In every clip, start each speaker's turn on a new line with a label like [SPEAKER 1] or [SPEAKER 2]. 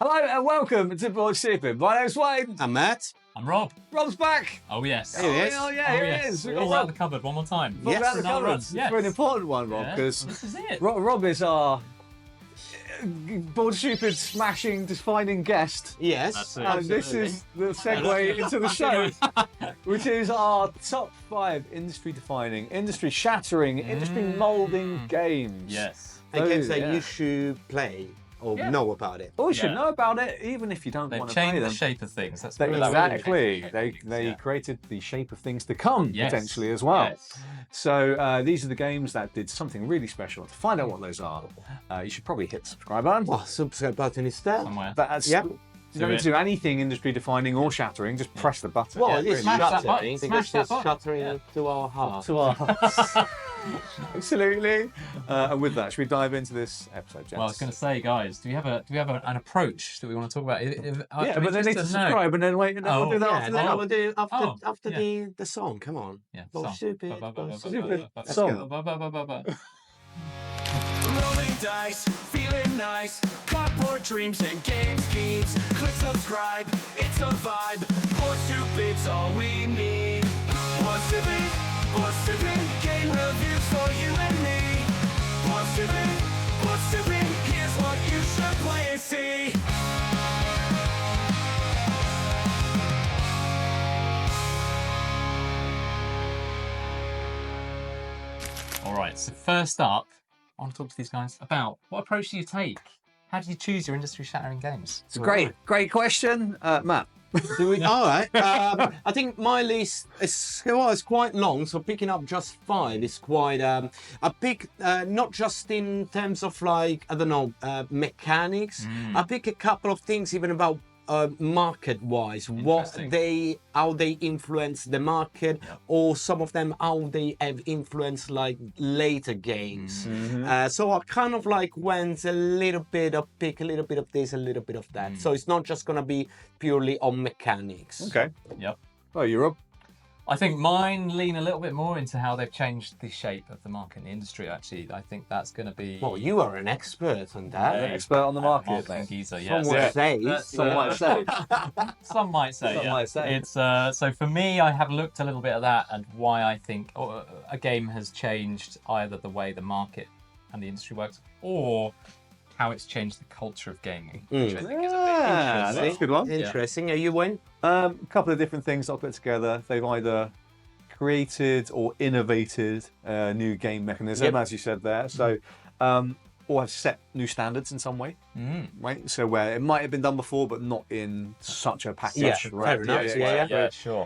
[SPEAKER 1] Hello and welcome to Board Shipping. My name's Wayne.
[SPEAKER 2] I'm Matt.
[SPEAKER 3] I'm Rob.
[SPEAKER 1] Rob's back.
[SPEAKER 3] Oh yes.
[SPEAKER 2] Here he is.
[SPEAKER 1] Oh yeah, here he is.
[SPEAKER 3] All out of the cupboard one more time.
[SPEAKER 1] Yes, out of the
[SPEAKER 3] Another
[SPEAKER 1] cupboard.
[SPEAKER 3] run.
[SPEAKER 1] It's
[SPEAKER 3] Yes.
[SPEAKER 1] an important one, Rob, because
[SPEAKER 3] This is it.
[SPEAKER 1] Rob is our Board Stupid smashing defining guest.
[SPEAKER 2] Yes.
[SPEAKER 3] That's it.
[SPEAKER 1] And this is the segue into the show, which is our top 5 industry defining, industry shattering, industry moulding games.
[SPEAKER 3] Yes.
[SPEAKER 2] And games that
[SPEAKER 1] yeah.
[SPEAKER 2] you should play or know about it.
[SPEAKER 1] Or you should
[SPEAKER 3] Yeah.
[SPEAKER 1] know about it, even if you don't
[SPEAKER 3] They've
[SPEAKER 1] want to play
[SPEAKER 3] changed
[SPEAKER 1] them.
[SPEAKER 3] the shape of things. That's
[SPEAKER 1] They-
[SPEAKER 3] put it that way.
[SPEAKER 1] exactly. They
[SPEAKER 3] Yeah.
[SPEAKER 1] created the shape of things to come,
[SPEAKER 3] Yes.
[SPEAKER 1] potentially, as well.
[SPEAKER 3] Yes.
[SPEAKER 1] So these are the games that did something really special. To find out what those are, you should probably hit the subscribe button.
[SPEAKER 2] Well, subscribe button is there.
[SPEAKER 3] Somewhere.
[SPEAKER 1] That's,
[SPEAKER 2] Yep.
[SPEAKER 1] You don't need to do anything industry defining or shattering, just press the button.
[SPEAKER 2] Well, it is
[SPEAKER 3] Smash that
[SPEAKER 2] shattering
[SPEAKER 3] button.
[SPEAKER 2] because
[SPEAKER 3] Smash that
[SPEAKER 2] it's
[SPEAKER 3] button.
[SPEAKER 2] shattering to our heart.
[SPEAKER 1] To our hearts. Absolutely. And with that, should we dive into this episode, gents?
[SPEAKER 3] Well, I was going to say, guys, do we have an approach that we want to talk about?
[SPEAKER 1] yeah, but they need to subscribe and then wait, and then we'll do that
[SPEAKER 2] Yeah,
[SPEAKER 1] after
[SPEAKER 2] then
[SPEAKER 1] that.
[SPEAKER 2] we'll do after
[SPEAKER 3] yeah.
[SPEAKER 2] the song. Come on.
[SPEAKER 3] Yeah.
[SPEAKER 2] Board
[SPEAKER 3] song.
[SPEAKER 2] Stupid. Board Stupid.
[SPEAKER 1] Let's go.
[SPEAKER 4] Rolling dice, feeling nice. Cardboard dreams and game schemes. Click subscribe, it's a vibe. Board Stupid's all we need. Board Stupid, game reviews for you and me. Board Stupid, here's what you should play and see.
[SPEAKER 3] All right. So first up, I want to talk to these guys about what approach do you take? How do you choose your industry shattering games?
[SPEAKER 1] It's a great question. Matt.
[SPEAKER 2] Do we? All right. I think my list is quite long, so picking up just 5 is quite. I pick not just in terms of like I don't know mechanics. I pick a couple of things even about market-wise, how they influence the market, or some of them how they have influenced like later games. So I kind of like went a little bit of pick a little bit of this, a little bit of that. So it's not just gonna be purely on mechanics.
[SPEAKER 1] Okay.
[SPEAKER 3] Yep.
[SPEAKER 1] Oh, you're up.
[SPEAKER 3] I think mine lean a little bit more into how they've changed the shape of the market and the industry, actually. I think that's going to be...
[SPEAKER 2] Well, you are an expert on that.
[SPEAKER 3] Yeah.
[SPEAKER 1] Expert on the market.
[SPEAKER 3] Marketing geezer, yes.
[SPEAKER 2] Some would say.
[SPEAKER 1] Some might say.
[SPEAKER 3] Some might say,
[SPEAKER 1] Some
[SPEAKER 3] yeah.
[SPEAKER 1] might say.
[SPEAKER 3] It's so for me, I have looked a little bit at that and why I think a game has changed either the way the market and the industry works, or how it's changed the culture of gaming, which I think is a bit
[SPEAKER 1] Ah,
[SPEAKER 3] interesting.
[SPEAKER 1] that's a good one.
[SPEAKER 2] Interesting. Are you win?
[SPEAKER 1] A couple of different things I'll put together. They've either created or innovated a new game mechanism,
[SPEAKER 2] Yep.
[SPEAKER 1] as you said there. So, or have set new standards in some way, right? So where it might have been done before, but not in such a package.
[SPEAKER 2] Yeah,
[SPEAKER 1] right?
[SPEAKER 2] fair enough. Yeah.
[SPEAKER 3] Sure.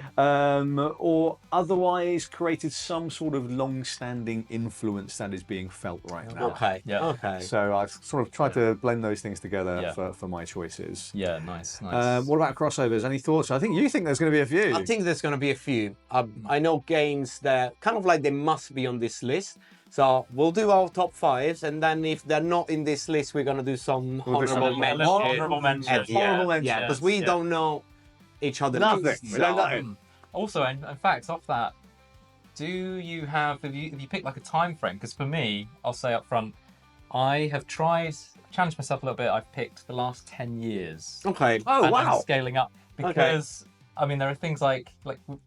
[SPEAKER 1] Or otherwise created some sort of long-standing influence that is being felt right now.
[SPEAKER 2] Okay.
[SPEAKER 3] Yeah.
[SPEAKER 2] Okay.
[SPEAKER 1] So I've sort of tried to blend those things together
[SPEAKER 3] Yeah.
[SPEAKER 1] for my choices.
[SPEAKER 3] Yeah, nice.
[SPEAKER 1] What about crossovers? Any thoughts? I think you think there's going to be a few.
[SPEAKER 2] I think there's going to be a few. I know games that kind of like they must be on this list. So we'll do our top 5s, and then if they're not in this list, we're going to do some honorable mentions.
[SPEAKER 3] Honorable mentions.
[SPEAKER 1] Honorable mentions.
[SPEAKER 2] Yeah, because we don't know each other.
[SPEAKER 1] Nothing. We don't know.
[SPEAKER 3] Also, in fact, off that, do you have you picked like a time frame? Because for me, I'll say up front, I have challenged myself a little bit. I've picked the last 10 years.
[SPEAKER 2] Okay.
[SPEAKER 1] Oh,
[SPEAKER 3] and
[SPEAKER 1] wow.
[SPEAKER 3] I'm scaling up because I mean there are things like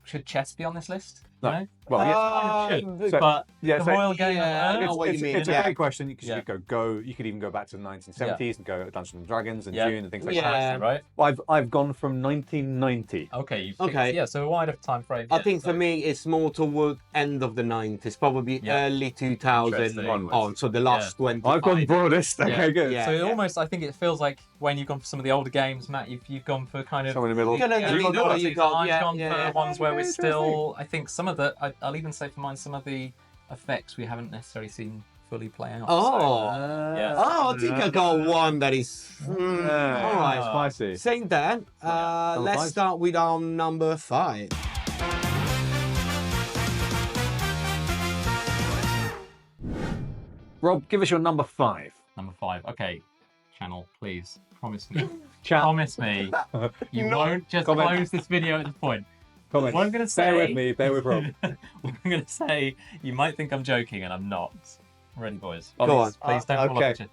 [SPEAKER 3] should chess be on this list?
[SPEAKER 1] No.
[SPEAKER 3] You know?
[SPEAKER 1] Well,
[SPEAKER 3] Should, but
[SPEAKER 1] yeah,
[SPEAKER 3] the
[SPEAKER 1] so-
[SPEAKER 3] Royal Game.
[SPEAKER 2] yeah,
[SPEAKER 3] of
[SPEAKER 2] I know what you mean.
[SPEAKER 1] It's a
[SPEAKER 2] Yeah.
[SPEAKER 1] great question because
[SPEAKER 3] Yeah.
[SPEAKER 1] you could go. You could even go back to the 1970s and go Dungeons and Dragons and
[SPEAKER 3] Yeah.
[SPEAKER 1] Dune and things like
[SPEAKER 2] Yeah.
[SPEAKER 1] that.
[SPEAKER 3] right?
[SPEAKER 1] Well, I've gone from 1990.
[SPEAKER 3] Okay. You've
[SPEAKER 2] Okay.
[SPEAKER 3] picked, yeah. So a wider time frame.
[SPEAKER 2] I
[SPEAKER 3] yeah,
[SPEAKER 2] think
[SPEAKER 3] so-
[SPEAKER 2] for me, it's more toward end of the 90s, probably
[SPEAKER 3] Yeah.
[SPEAKER 2] early 2000
[SPEAKER 3] Interesting.
[SPEAKER 2] on. So the last 20.
[SPEAKER 1] I've gone broadest. Okay,
[SPEAKER 3] Yeah.
[SPEAKER 1] good.
[SPEAKER 2] Yeah.
[SPEAKER 3] So almost, I think it feels like when you've gone for some of the older games, Matt, you've gone for kind of.
[SPEAKER 1] Somewhere in the middle.
[SPEAKER 2] You're gonna
[SPEAKER 3] Yeah,
[SPEAKER 2] do
[SPEAKER 3] you've
[SPEAKER 2] the
[SPEAKER 3] got
[SPEAKER 2] what you got.
[SPEAKER 3] I've
[SPEAKER 2] Yeah,
[SPEAKER 3] gone
[SPEAKER 2] yeah,
[SPEAKER 3] for
[SPEAKER 2] yeah.
[SPEAKER 3] ones where we're
[SPEAKER 1] Okay,
[SPEAKER 3] still. I think some of the. I'll even say for mine, some of the effects we haven't necessarily seen fully play out.
[SPEAKER 2] Oh.
[SPEAKER 3] Yeah.
[SPEAKER 2] Oh, I think I got one that is. All right.
[SPEAKER 1] Spicy.
[SPEAKER 2] Saying that,
[SPEAKER 1] Number
[SPEAKER 2] let's
[SPEAKER 1] 5?
[SPEAKER 2] start with our number 5.
[SPEAKER 1] Rob, give us your number 5.
[SPEAKER 3] Number 5. Okay, channel, please promise me.
[SPEAKER 1] Chat.
[SPEAKER 3] Promise me you won't just
[SPEAKER 1] Comment.
[SPEAKER 3] close this video at this point.
[SPEAKER 1] Comment.
[SPEAKER 3] What I'm going to say.
[SPEAKER 1] Bear with me. Bear with Rob.
[SPEAKER 3] What I'm going to say, you might think I'm joking, and I'm not. Ready, boys?
[SPEAKER 2] Go on.
[SPEAKER 3] Please don't fall
[SPEAKER 1] okay.
[SPEAKER 3] off the chair.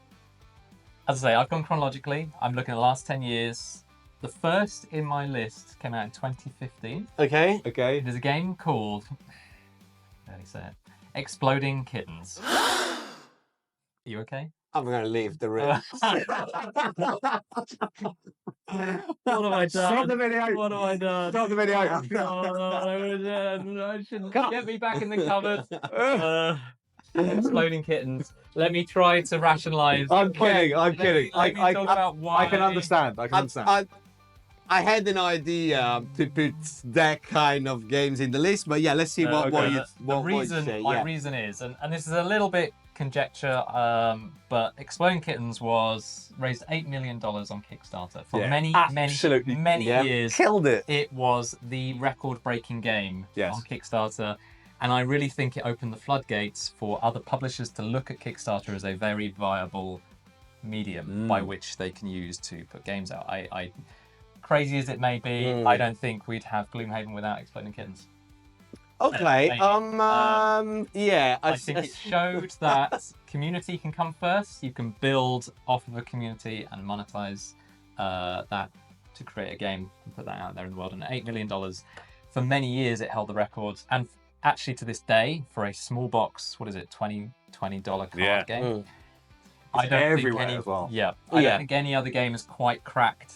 [SPEAKER 3] as I say, I've gone chronologically. I'm looking at the last 10 years. The first in my list came out in 2015.
[SPEAKER 2] Okay.
[SPEAKER 1] Okay.
[SPEAKER 3] It is a game called, how do you say it? Exploding Kittens. Are you okay?
[SPEAKER 2] I'm gonna leave the room.
[SPEAKER 3] What have I done?
[SPEAKER 1] Stop the video.
[SPEAKER 3] What have I done?
[SPEAKER 1] Stop the video.
[SPEAKER 3] I shouldn't get me back in the cupboard. Exploding Kittens. Let me try to rationalise.
[SPEAKER 1] I'm kidding. I'm kidding.
[SPEAKER 3] Let me talk about why.
[SPEAKER 1] I can understand. I can understand.
[SPEAKER 2] I had an idea to put that kind of games in the list, but yeah, let's see what you say.
[SPEAKER 3] My reason is, and this is a little bit conjecture, but Exploding Kittens was raised $8 million on Kickstarter for many years.
[SPEAKER 1] Killed it.
[SPEAKER 3] It was the record-breaking game on Kickstarter, and I really think it opened the floodgates for other publishers to look at Kickstarter as a very viable medium by which they can use to put games out. I crazy as it may be, I don't think we'd have Gloomhaven without Exploding Kittens.
[SPEAKER 2] Okay.
[SPEAKER 3] I think it showed that community can come first. You can build off of a community and monetize that to create a game and put that out there in the world. And $8 million, for many years, it held the record. And actually, to this day, for a small box, what is it, $20 card game?
[SPEAKER 1] I don't think any, as well.
[SPEAKER 3] I don't think any other game has quite cracked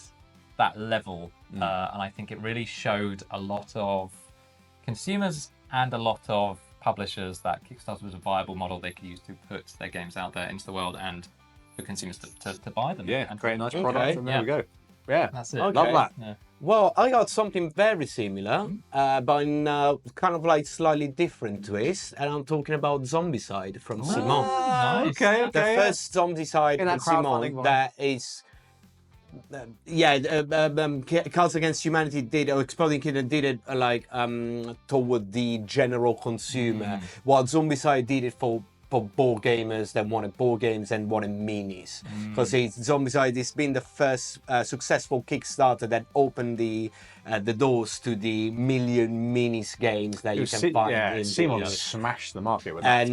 [SPEAKER 3] that level. And I think it really showed a lot of consumers and a lot of publishers that Kickstarter was a viable model they could use to put their games out there into the world and for consumers to buy them.
[SPEAKER 1] Yeah,
[SPEAKER 3] and
[SPEAKER 1] create a nice product, and there we go. Yeah,
[SPEAKER 3] that's it.
[SPEAKER 2] Okay.
[SPEAKER 1] Love that.
[SPEAKER 3] Yeah.
[SPEAKER 2] Well, I got something very similar, but in kind of like slightly different twist, and I'm talking about Zombicide from Simon.
[SPEAKER 3] Nice.
[SPEAKER 1] Okay.
[SPEAKER 2] The first Zombicide
[SPEAKER 1] In that
[SPEAKER 2] from
[SPEAKER 1] crowdfunding
[SPEAKER 2] Simon
[SPEAKER 1] one.
[SPEAKER 2] that is. Cards Against Humanity did, or Exploding Kitten did it toward the general consumer, while Zombicide did it for board gamers that wanted board games and wanted minis. Because Zombicide has been the first successful Kickstarter that opened the doors to the million minis games that you can find.
[SPEAKER 1] Yeah, Simon smashed the market with that.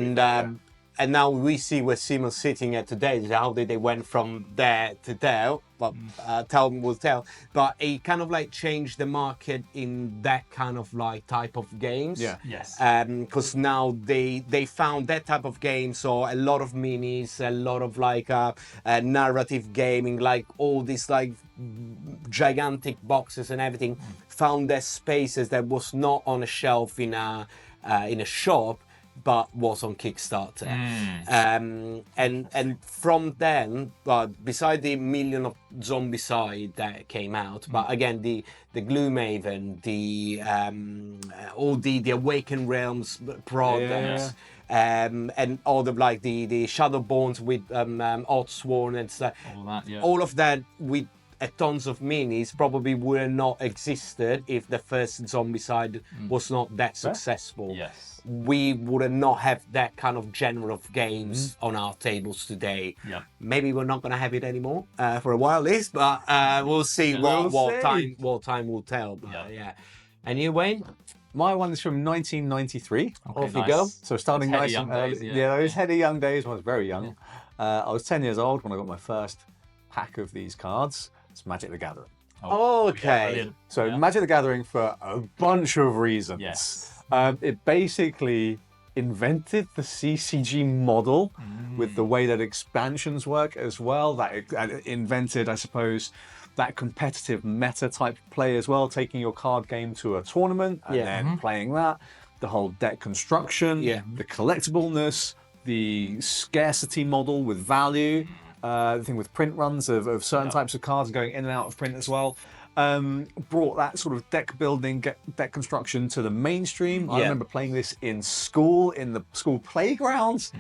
[SPEAKER 2] And now we see where Simon's sitting at today, how they went from there to there. But time will tell. But it kind of like changed the market in that kind of like type of games.
[SPEAKER 1] Yeah.
[SPEAKER 3] Yes.
[SPEAKER 2] Because now they found that type of game. So a lot of minis, a lot of like narrative gaming, like all these like gigantic boxes and everything, found their spaces that was not on a shelf in a shop, but was on Kickstarter. And from then, beside the million of Zombicide that came out, but again, the Gloomhaven, all the Awakened Realms products, and all the like the Shadowborns with Oddsworn and stuff, all of that with tons of minis probably would have not existed if the first Zombicide was not that successful.
[SPEAKER 3] Yes.
[SPEAKER 2] We would not have that kind of genre of games on our tables today.
[SPEAKER 3] Yeah.
[SPEAKER 2] Maybe we're not going to have it anymore for a while, Liz, but we'll see what time will tell. But, yeah. And you, Wayne?
[SPEAKER 1] My one is from 1993.
[SPEAKER 2] Off you go.
[SPEAKER 1] So starting
[SPEAKER 3] Those
[SPEAKER 1] nice
[SPEAKER 3] heady
[SPEAKER 1] and
[SPEAKER 3] young
[SPEAKER 1] early.
[SPEAKER 3] days,
[SPEAKER 1] Those heady young days when I was very young. I was 10 years old when I got my first pack of these cards. It's Magic the Gathering.
[SPEAKER 2] Okay.
[SPEAKER 3] Brilliant.
[SPEAKER 1] So Magic the Gathering for a bunch of reasons.
[SPEAKER 3] Yes.
[SPEAKER 1] It basically invented the CCG model with the way that expansions work as well. That invented, I suppose, that competitive meta type play as well, taking your card game to a tournament and then playing that. The whole deck construction, the collectibleness, the scarcity model with value, the thing with print runs of certain types of cards going in and out of print as well. Brought that sort of deck building, deck construction to the mainstream. I remember playing this in school, in the school playgrounds.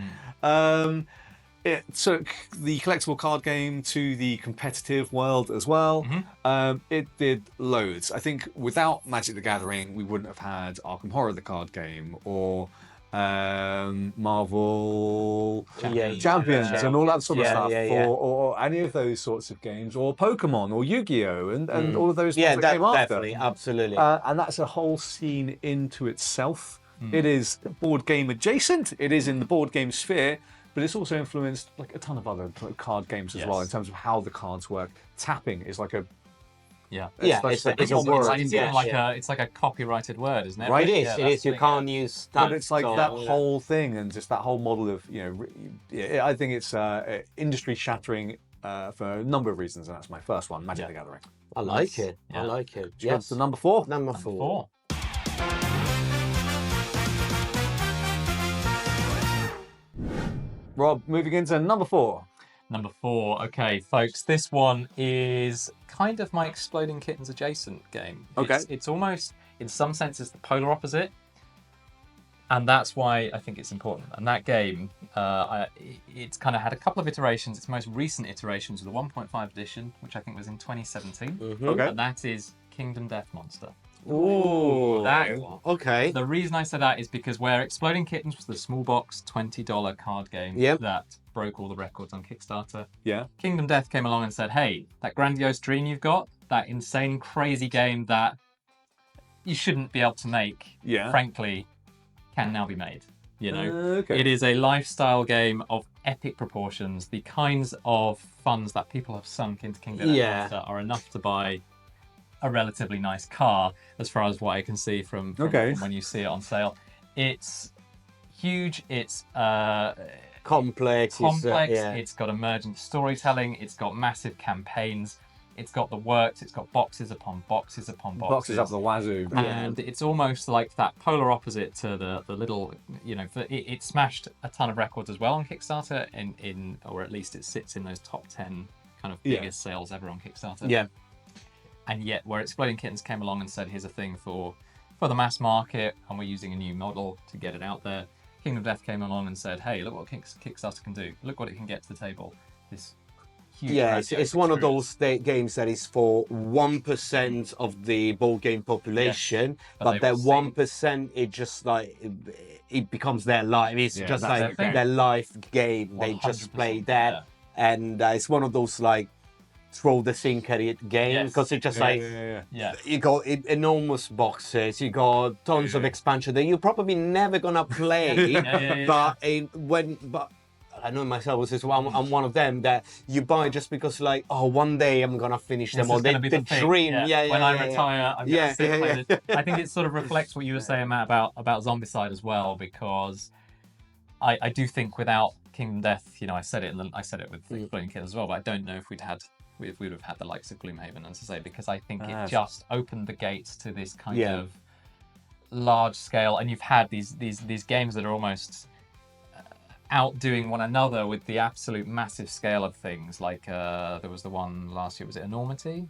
[SPEAKER 1] It took the collectible card game to the competitive world as well. It did loads. I think without Magic the Gathering, we wouldn't have had Arkham Horror, the card game, or Marvel Champions and all that sort of stuff, or any of those sorts of games, or Pokemon, or Yu-Gi-Oh, and all of those that came after.
[SPEAKER 2] Definitely, absolutely.
[SPEAKER 1] And that's a whole scene into itself. It is board game adjacent. It is in the board game sphere, but it's also influenced like a ton of other card games as well in
[SPEAKER 3] Yes.
[SPEAKER 1] terms of how the cards work. Tapping is like a
[SPEAKER 3] Yeah.
[SPEAKER 2] Yeah,
[SPEAKER 1] like
[SPEAKER 2] it's a
[SPEAKER 1] it's
[SPEAKER 2] word.
[SPEAKER 1] almost
[SPEAKER 3] It's
[SPEAKER 2] Yeah,
[SPEAKER 3] even like
[SPEAKER 2] yeah.
[SPEAKER 3] it's like a copyrighted word, isn't it?
[SPEAKER 1] Right.
[SPEAKER 2] It is.
[SPEAKER 3] Yeah,
[SPEAKER 2] it
[SPEAKER 3] that's
[SPEAKER 2] is. You
[SPEAKER 3] the thing,
[SPEAKER 2] can't use that.
[SPEAKER 1] But it's like
[SPEAKER 2] so-
[SPEAKER 1] that whole thing, and just that whole model of I think it's industry shattering for a number of reasons, and that's my first one, Magic the Gathering.
[SPEAKER 2] I like
[SPEAKER 3] Nice.
[SPEAKER 2] it. I
[SPEAKER 3] Yeah.
[SPEAKER 2] like it.
[SPEAKER 1] Go
[SPEAKER 2] Yes.
[SPEAKER 1] to number 4.
[SPEAKER 2] Number
[SPEAKER 3] Yeah.
[SPEAKER 2] four.
[SPEAKER 3] 4.
[SPEAKER 1] Rob, moving into number 4.
[SPEAKER 3] Number 4. Okay, folks, this one is kind of my Exploding Kittens adjacent game.
[SPEAKER 1] Okay.
[SPEAKER 3] It's almost, in some senses, the polar opposite. And that's why I think it's important. And that game, it's kind of had a couple of iterations. Its most recent iterations were the 1.5 edition, which I think was in 2017.
[SPEAKER 1] Okay.
[SPEAKER 3] And that is Kingdom Death Monster.
[SPEAKER 2] Ooh.
[SPEAKER 3] That-
[SPEAKER 2] Okay.
[SPEAKER 3] The reason I say that is because where Exploding Kittens was the small box $20 card game
[SPEAKER 2] Yep.
[SPEAKER 3] that broke all the records on Kickstarter,
[SPEAKER 1] Yeah.
[SPEAKER 3] Kingdom Death came along and said, hey, that grandiose dream you've got, that insane, crazy game that you shouldn't be able to make,
[SPEAKER 1] Yeah.
[SPEAKER 3] frankly, can now be made. You know,
[SPEAKER 1] Okay.
[SPEAKER 3] it is a lifestyle game of epic proportions. The kinds of funds that people have sunk into Kingdom Death
[SPEAKER 2] Yeah.
[SPEAKER 3] Monster are enough to buy a relatively nice car, as far as what I can see from
[SPEAKER 1] Okay.
[SPEAKER 3] when you see it on sale. It's huge. It's
[SPEAKER 2] Complex.
[SPEAKER 3] complex.
[SPEAKER 2] Yeah.
[SPEAKER 3] It's got emergent storytelling. It's got massive campaigns. It's got the works. It's got boxes upon boxes upon boxes.
[SPEAKER 1] Boxes up the wazoo.
[SPEAKER 3] And it's almost like that polar opposite to the little, it smashed a ton of records as well on Kickstarter, or at least it sits in those top 10 kind of
[SPEAKER 1] Yeah.
[SPEAKER 3] biggest sales ever on Kickstarter.
[SPEAKER 2] Yeah.
[SPEAKER 3] And yet, where Exploding Kittens came along and said, here's a thing for the mass market, and we're using a new model to get it out there, Kingdom Death came along and said, hey, look what Kickstarter can do. Look what it can get to the table. This huge
[SPEAKER 2] Yeah, it's
[SPEAKER 3] grandiose
[SPEAKER 2] one of
[SPEAKER 3] experience.
[SPEAKER 2] those games that is for 1% of the board game population,
[SPEAKER 3] but
[SPEAKER 2] but
[SPEAKER 3] they
[SPEAKER 2] that
[SPEAKER 3] will see.
[SPEAKER 2] 1% it just like it becomes their life. It's
[SPEAKER 1] Yeah,
[SPEAKER 2] just
[SPEAKER 1] that's
[SPEAKER 2] like
[SPEAKER 1] their game.
[SPEAKER 2] their life game. They just
[SPEAKER 3] 100%,
[SPEAKER 2] play that,
[SPEAKER 3] yeah.
[SPEAKER 2] and it's one of those like throw the sink at it game
[SPEAKER 3] Yes.
[SPEAKER 2] because it's just
[SPEAKER 1] Yeah,
[SPEAKER 2] like.
[SPEAKER 1] yeah.
[SPEAKER 3] Yeah.
[SPEAKER 2] You got enormous boxes. You got tons of expansion that you're probably never gonna play.
[SPEAKER 3] yeah.
[SPEAKER 2] But I know myself as well. I'm one of them that you buy just because, like, oh, one day I'm gonna finish them,
[SPEAKER 3] This
[SPEAKER 2] or
[SPEAKER 3] is gonna be the thing.
[SPEAKER 2] dream. Yeah,
[SPEAKER 3] When I retire, I'm
[SPEAKER 2] Yeah,
[SPEAKER 3] gonna sit and
[SPEAKER 2] yeah,
[SPEAKER 3] play
[SPEAKER 2] yeah.
[SPEAKER 3] this. I think it sort of reflects what you were saying, Matt, about Zombicide as well, because I do think without Kingdom Death, I said it with Exploding Kittens as well, but I don't know if we'd have had the likes of Gloomhaven, as I say, because I think it just opened the gates to this kind
[SPEAKER 2] Yeah.
[SPEAKER 3] of large scale, and you've had these games that are almost outdoing one another with the absolute massive scale of things. Like there was the one last year, was it Enormity?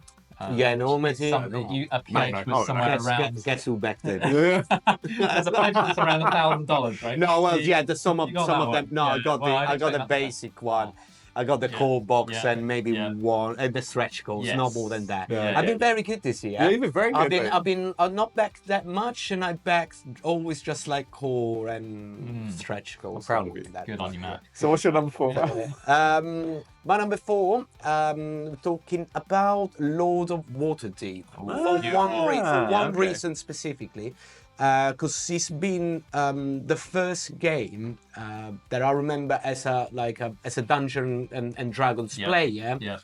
[SPEAKER 2] Yeah, Enormity.
[SPEAKER 3] A pledge was somewhere around.
[SPEAKER 2] Guess who back then?
[SPEAKER 3] There's a pledge that's around $1,000, right?
[SPEAKER 2] No, well,
[SPEAKER 3] You-
[SPEAKER 2] yeah, there's some of
[SPEAKER 3] you got
[SPEAKER 2] some
[SPEAKER 3] that
[SPEAKER 2] of them.
[SPEAKER 3] one?
[SPEAKER 2] No,
[SPEAKER 3] Yeah,
[SPEAKER 2] I got
[SPEAKER 3] well, I
[SPEAKER 2] the
[SPEAKER 3] didn't think
[SPEAKER 2] basic one. I got the
[SPEAKER 3] Yeah.
[SPEAKER 2] core box
[SPEAKER 3] Yeah.
[SPEAKER 2] and maybe
[SPEAKER 3] Yeah.
[SPEAKER 2] one and the stretch goals,
[SPEAKER 3] Yes.
[SPEAKER 2] not more than that.
[SPEAKER 1] Yeah.
[SPEAKER 2] I've been very good this year.
[SPEAKER 1] Yeah, you've been very good, mate.
[SPEAKER 2] I've been not backed that much, and I backed always just like core and stretch goals.
[SPEAKER 1] proud of you.
[SPEAKER 3] Good on you, Matt.
[SPEAKER 1] So what's your number 4?
[SPEAKER 2] My number 4, talking about Lord of Waterdeep. For one reason specifically, because it's been the first game that I remember as a Dungeon and Dragons player.
[SPEAKER 3] Yeah.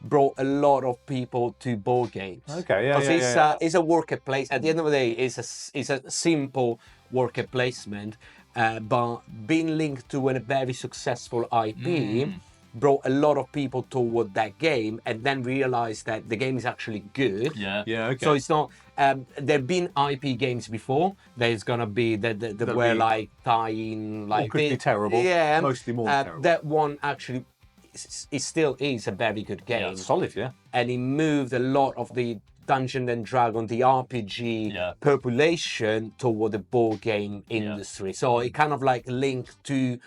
[SPEAKER 2] Brought a lot of people to board games.
[SPEAKER 1] Okay, yeah,
[SPEAKER 2] 'Cause
[SPEAKER 1] yeah,
[SPEAKER 2] it's a worker place. At the end of the day, it's a simple worker placement, but being linked to a very successful IP brought a lot of people toward that game, and then realized that the game is actually good.
[SPEAKER 3] Yeah.
[SPEAKER 1] Yeah, okay.
[SPEAKER 2] So it's not. There've been IP games before. There's gonna be that were
[SPEAKER 1] we-
[SPEAKER 2] like tying like
[SPEAKER 1] could be terrible.
[SPEAKER 2] Yeah,
[SPEAKER 1] Mostly more than terrible.
[SPEAKER 2] That one actually, it still is a very good game,
[SPEAKER 1] Solid, yeah.
[SPEAKER 2] and it moved a lot of the Dungeon and Dragon, the RPG
[SPEAKER 3] Yeah.
[SPEAKER 2] population toward the board game industry. So it kind of like linked two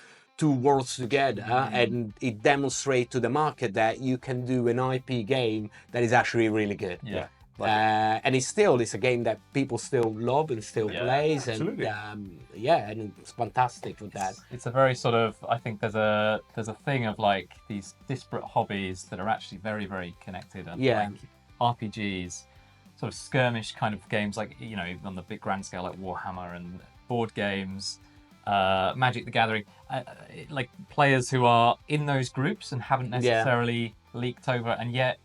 [SPEAKER 2] worlds together, and it demonstrates to the market that you can do an IP game that is actually really good.
[SPEAKER 3] Yeah.
[SPEAKER 2] And it's a game that people still love and still plays,
[SPEAKER 1] absolutely.
[SPEAKER 2] and and it's fantastic for that.
[SPEAKER 3] It's a very sort of, I think there's a thing of like these disparate hobbies that are actually very, very connected, and
[SPEAKER 2] Yeah.
[SPEAKER 3] like RPGs, sort of skirmish kind of games, like on the big grand scale like Warhammer, and board games, Magic the Gathering, like players who are in those groups and haven't necessarily leaked over, and yet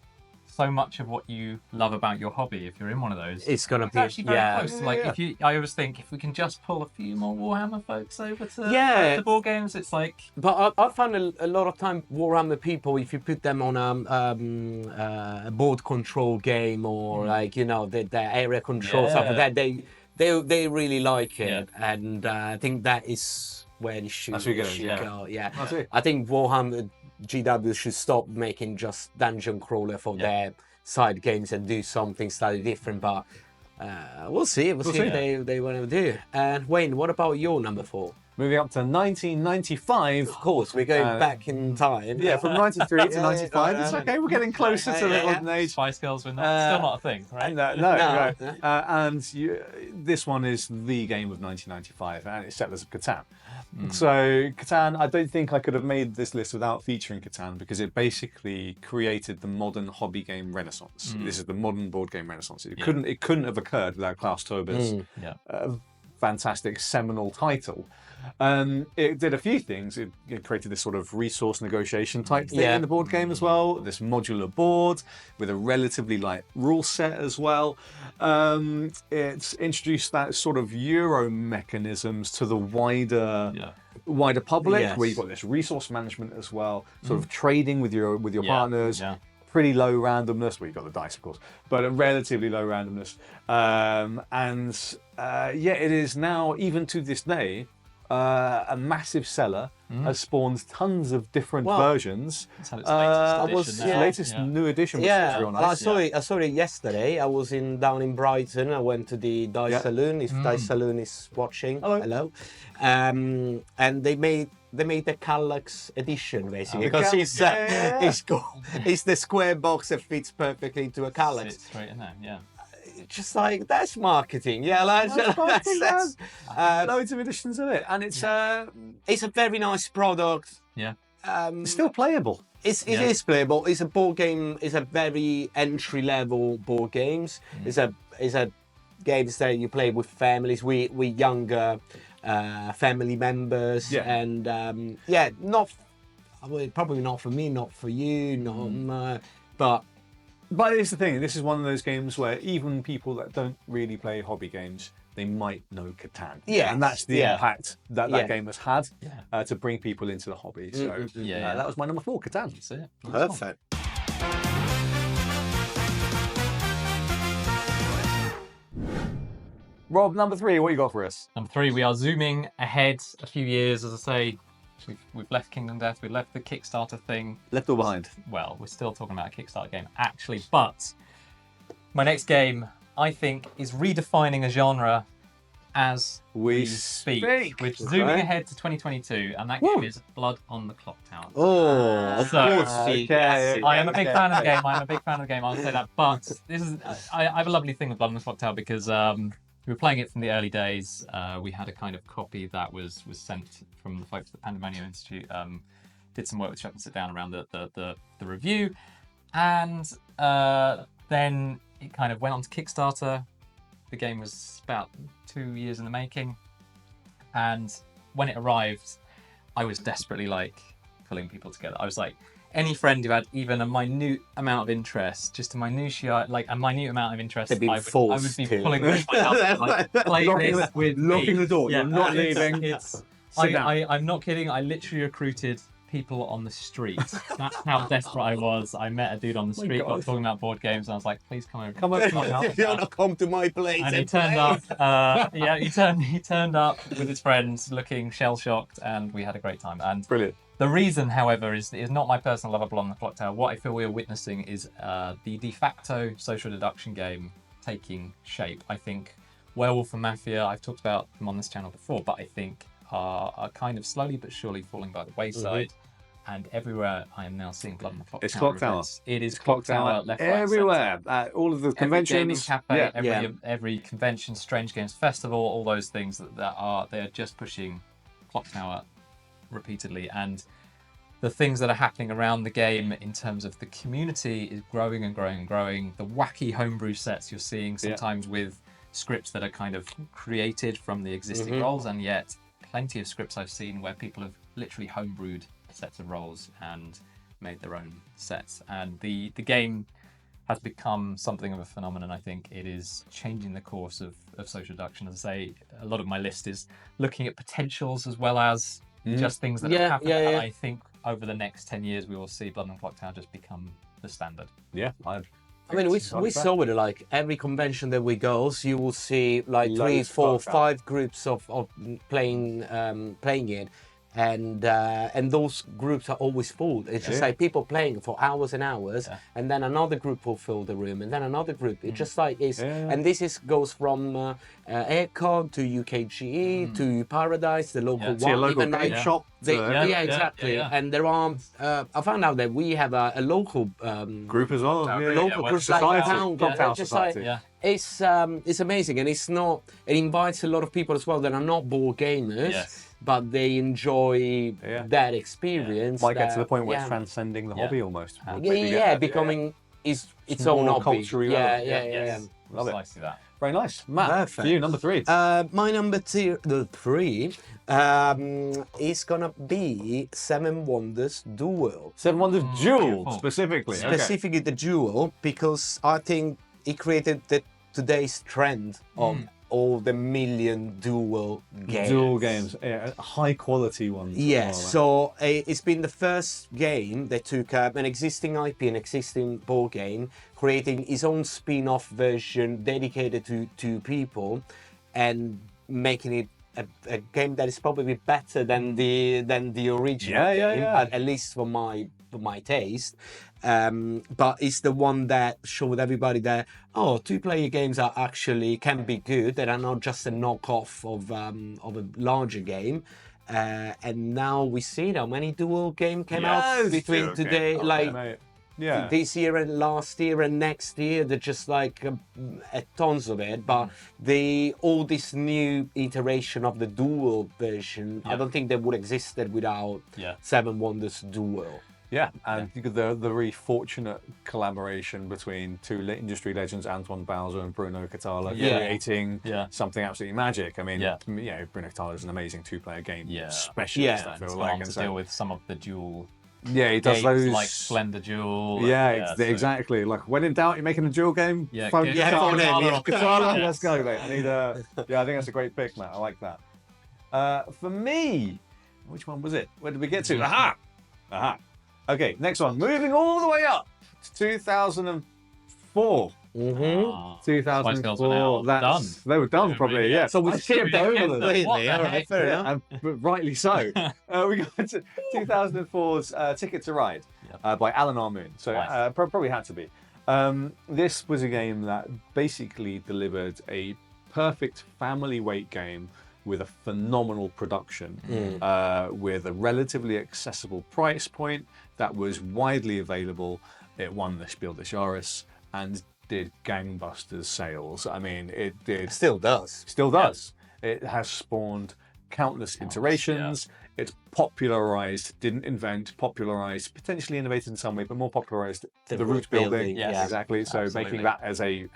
[SPEAKER 3] so much of what you love about your hobby, if you're in one of those,
[SPEAKER 2] It's gonna be
[SPEAKER 3] actually very close. Like I always think if we can just pull a few more Warhammer folks over to the board games, it's like.
[SPEAKER 2] But I find a lot of time Warhammer people, if you put them on a board control game or like the area control stuff like that, they really like it, and I think that is where it should, go. Yeah, I think Warhammer GW should stop making just dungeon crawler for their side games and do something slightly different. But we'll see. We'll see what they want to do. And Wayne, what about your number 4?
[SPEAKER 1] Moving up to 1995.
[SPEAKER 2] Of course, we're going back in time.
[SPEAKER 1] Yeah, from 93 to 95. It's okay, we're getting closer to the golden age.
[SPEAKER 3] Spice Girls were still not a thing, right?
[SPEAKER 1] No. And this one is the game of 1995, and it's Settlers of Catan. So Catan, I don't think I could have made this list without featuring Catan, because it basically created the modern hobby game renaissance. This is the modern board game renaissance. It couldn't have occurred without Klaus Teuber's fantastic seminal title. It did a few things. It created this sort of resource negotiation type thing in the board game as well. This modular board with a relatively light rule set as well. It's introduced that sort of Euro mechanisms to the wider public, where you've got this resource management as well, sort of trading with your partners. Pretty low randomness. Well, you've got the dice, of course, but a relatively low randomness. It is now, even to this day, a massive seller. Has spawned tons of different versions.
[SPEAKER 3] It's had its
[SPEAKER 1] latest new edition, which is real nice.
[SPEAKER 2] I saw it yesterday. I was down in Brighton. I went to the Dice Saloon. If Dice Saloon is watching, hello. And they made the Kallax edition basically, because it's the square box that fits perfectly into a Kallax.
[SPEAKER 3] It's straight in there,
[SPEAKER 2] Just like that's marketing, that's
[SPEAKER 1] loads of editions of it, and it's
[SPEAKER 2] a very nice product.
[SPEAKER 1] It's still playable.
[SPEAKER 2] It is playable. It's a board game. It's a very entry level board games. It's a games that you play with families, with younger family members, and probably not for me, not for you,
[SPEAKER 1] But it's the thing, this is one of those games where even people that don't really play hobby games, they might know Catan. And that's the impact that game has had to bring people into the hobby. So that was my number 4, Catan.
[SPEAKER 3] That's it.
[SPEAKER 2] Perfect.
[SPEAKER 1] Rob, number 3, what you got for us?
[SPEAKER 3] Number 3, we are zooming ahead a few years, as I say. We've left Kingdom Death, we've left the Kickstarter thing.
[SPEAKER 1] Left all behind.
[SPEAKER 3] Well, we're still talking about a Kickstarter game, actually, but my next game, I think, is redefining a genre as we speak. We're zooming ahead to 2022, and that game is Blood on the Clock Tower.
[SPEAKER 2] Of course.
[SPEAKER 3] I am a big fan of the game. I'll say that. But this is, I have a lovely thing with Blood on the Clock Tower because we were playing it from the early days. We had a kind of copy that was sent from the folks at the Pandemonium Institute. Did some work with Chuck and Sit Down around the review, and then it kind of went on to Kickstarter. The game was about 2 years in the making, and when it arrived, I was desperately pulling people together. I was like, any friend who had even a minute amount of interest, just a minutiae, a minute amount of interest, I would be pulling them
[SPEAKER 1] locking the door. You're not leaving.
[SPEAKER 3] I'm not kidding. I literally recruited people on the street. That's how desperate I was. I met a dude on the street, got talking about board games, and I was like, "Please come over. Come
[SPEAKER 2] over. Come to my place."
[SPEAKER 3] And he turned up. He turned up with his friends, looking shell shocked, and we had a great time. And
[SPEAKER 1] brilliant.
[SPEAKER 3] The reason, however, is not my personal love of Blood on the Clock Tower. What I feel we are witnessing is the de facto social deduction game taking shape. I think Werewolf and Mafia, I've talked about them on this channel before, but I think are kind of slowly but surely falling by the wayside. Mm-hmm. And everywhere I am now seeing Blood on the Clock Tower.
[SPEAKER 1] It's Clock Tower.
[SPEAKER 3] It is Clock Tower left,
[SPEAKER 1] everywhere. All of the conventions.
[SPEAKER 3] Every gaming cafe, every convention, Strange Games Festival, all those things they are just pushing Clock Tower repeatedly. And the things that are happening around the game in terms of the community is growing and growing and growing. The wacky homebrew sets you're seeing sometimes with scripts that are kind of created from the existing roles, and yet plenty of scripts I've seen where people have literally homebrewed sets of roles and made their own sets. And the game has become something of a phenomenon. I think it is changing the course of social deduction. As I say, a lot of my list is looking at potentials as well as just things that have happened. And I think over the next 10 years, we will see Blood and Clock Tower just become the standard.
[SPEAKER 1] Yeah,
[SPEAKER 2] I mean, we saw it like every convention that we go, so you will see like
[SPEAKER 1] Loads
[SPEAKER 2] 3, 4,
[SPEAKER 1] of
[SPEAKER 2] 5 groups of playing it, and those groups are always full. It's just like people playing for hours and hours, and then another group will fill the room, and then another group. It's just like and this goes from Aircon to UKGE to Paradise, the local
[SPEAKER 1] to your
[SPEAKER 2] one,
[SPEAKER 1] local
[SPEAKER 2] even
[SPEAKER 1] game
[SPEAKER 2] like
[SPEAKER 1] shop.
[SPEAKER 2] exactly. And there are I found out that we have a local
[SPEAKER 1] Group as well.
[SPEAKER 2] local group like town.
[SPEAKER 1] Cocktail
[SPEAKER 2] Just
[SPEAKER 1] society.
[SPEAKER 2] like, it's amazing, and it invites a lot of people as well that are not board gamers, but they enjoy that experience.
[SPEAKER 1] Might get to the point where it's transcending the hobby almost.
[SPEAKER 2] Becoming its
[SPEAKER 1] more
[SPEAKER 2] own hobby.
[SPEAKER 1] culturally relevant.
[SPEAKER 3] Yes.
[SPEAKER 1] Love it.
[SPEAKER 3] I see that.
[SPEAKER 1] Very nice. Matt, for you, number 3.
[SPEAKER 2] My number 3 is gonna be Seven Wonders Duel.
[SPEAKER 1] Seven Wonders Duel,
[SPEAKER 3] beautiful.
[SPEAKER 1] specifically.
[SPEAKER 2] Specifically the Duel, because I think it created today's trend of all the million duel games.
[SPEAKER 1] Duel games, high quality ones.
[SPEAKER 2] Yes, so it's been the first game that took an existing IP, an existing board game, creating its own spin-off version dedicated to people, and making it a game that is probably better than the original game, at least for my taste. But it's the one that showed everybody that 2-player games can be good, that are not just a knockoff of a larger game. And now we see how many dual game came out between today, this year and last year and next year. They're just like tons of it. But all this new iteration of the dual version, I don't think they would existed without Seven Wonders Duel.
[SPEAKER 1] Yeah, and the very fortunate collaboration between two industry legends, Antoine Bowser and Bruno Catala, creating something absolutely magic. I mean, Bruno Catala is an amazing 2-player game specialist. I feel like,
[SPEAKER 3] to deal with some of the dual.
[SPEAKER 1] He does those
[SPEAKER 3] like Splendor Duel.
[SPEAKER 1] Exactly. Like when in doubt, you're making a duel game.
[SPEAKER 2] phone him.
[SPEAKER 1] Catala, let's go, mate. I think that's a great pick, Matt. I like that. For me, which one was it? Where did we get to? Aha. Okay, next one. Moving all the way up to 2004. 2004. They were done, probably. Yeah.
[SPEAKER 2] So we skipped over them. Completely. All right, fair enough.
[SPEAKER 1] But rightly so. We got to 2004's Ticket to Ride by Alan R. Moon. So probably had to be. This was a game that basically delivered a perfect family weight game with a phenomenal production, with a relatively accessible price point that was widely available. It won the Spiel des Jahres and did gangbusters sales. I mean, it did.
[SPEAKER 2] Still does.
[SPEAKER 1] It has spawned countless iterations. It's popularized, didn't invent, popularized, potentially innovated in some way, but more popularized the route building. Exactly. So making that as a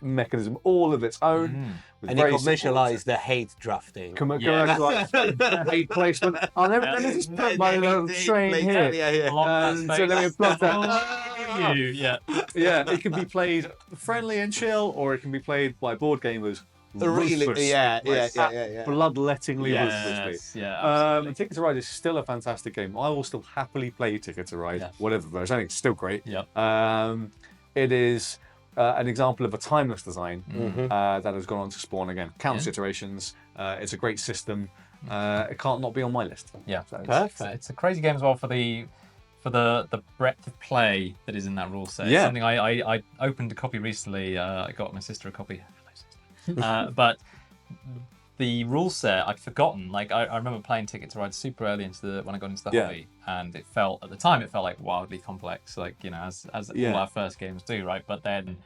[SPEAKER 1] mechanism all of its own.
[SPEAKER 2] And you commercialize the hate drafting.
[SPEAKER 1] Hate placement. I'll never just put my little train here. So let me plug that. It can be played friendly and chill, or it can be played by board gamers. Bloodlettingly ruthlessly. Ticket to Ride is still a fantastic game. I will still happily play Ticket to Ride, whatever version. I think it's still great. It is an example of a timeless design that has gone on to spawn again countless iterations. It's a great system. It can't not be on my list.
[SPEAKER 2] Perfect.
[SPEAKER 3] It's a crazy game as well for the breadth of play that is in that rule set. It's something I opened a copy recently. I got my sister a copy. But the rule set I'd forgotten. Like I remember playing Ticket to Ride super early when I got into the hobby, and it felt like wildly complex, like as all our first games do, right? But then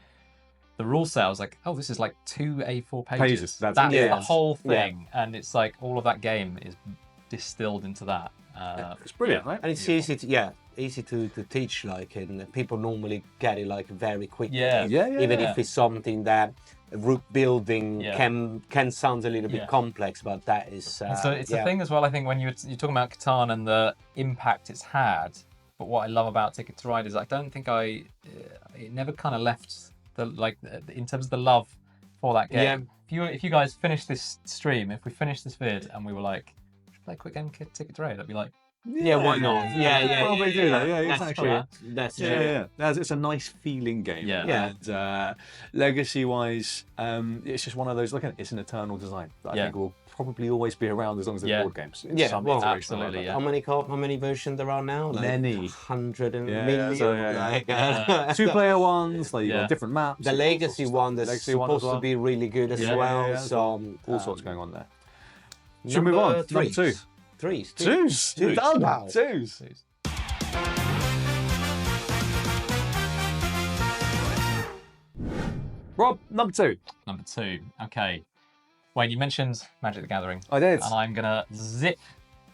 [SPEAKER 3] the rule set, I was like, this is like 2 A4 pages. That's the whole thing, and it's like all of that game is distilled into that.
[SPEAKER 1] It's brilliant, right?
[SPEAKER 2] And it's easy to teach, like, and people normally get it like very quickly.
[SPEAKER 3] Yeah.
[SPEAKER 2] Even if it's something that root building can sound a little bit complex, but that is.
[SPEAKER 3] So it's a thing as well. I think when you're talking about Catan and the impact it's had, but what I love about Ticket to Ride is I don't think it never kind of left in terms of the love for that game. If you guys finish this stream, if we finish this vid and we were like, should play a quick game Ticket to Ride, I'd be like,
[SPEAKER 2] yeah, why not? Yeah,
[SPEAKER 1] probably do that. Yeah,
[SPEAKER 2] That's
[SPEAKER 1] exactly.
[SPEAKER 2] true. That's true.
[SPEAKER 1] It's a nice feeling game.
[SPEAKER 3] Yeah.
[SPEAKER 1] And legacy-wise, it's just one of those. Look, it's an eternal design that I think will probably always be around as long as there's board games. In some iteration
[SPEAKER 3] absolutely.
[SPEAKER 1] like that.
[SPEAKER 2] How many versions there are now? Like
[SPEAKER 1] Many.
[SPEAKER 2] 100 and
[SPEAKER 1] Yeah,
[SPEAKER 2] million.
[SPEAKER 1] so, Two-player ones, like you've got different maps.
[SPEAKER 2] The legacy one that's supposed to be really good as well.
[SPEAKER 1] Yeah.
[SPEAKER 2] So
[SPEAKER 1] all sorts going on there. Should we move on? Number two.
[SPEAKER 2] Twos.
[SPEAKER 1] Done. Twos. Rob, number two.
[SPEAKER 3] Number two. Okay. Wayne, you mentioned Magic the Gathering.
[SPEAKER 1] I did.
[SPEAKER 3] And I'm going to zip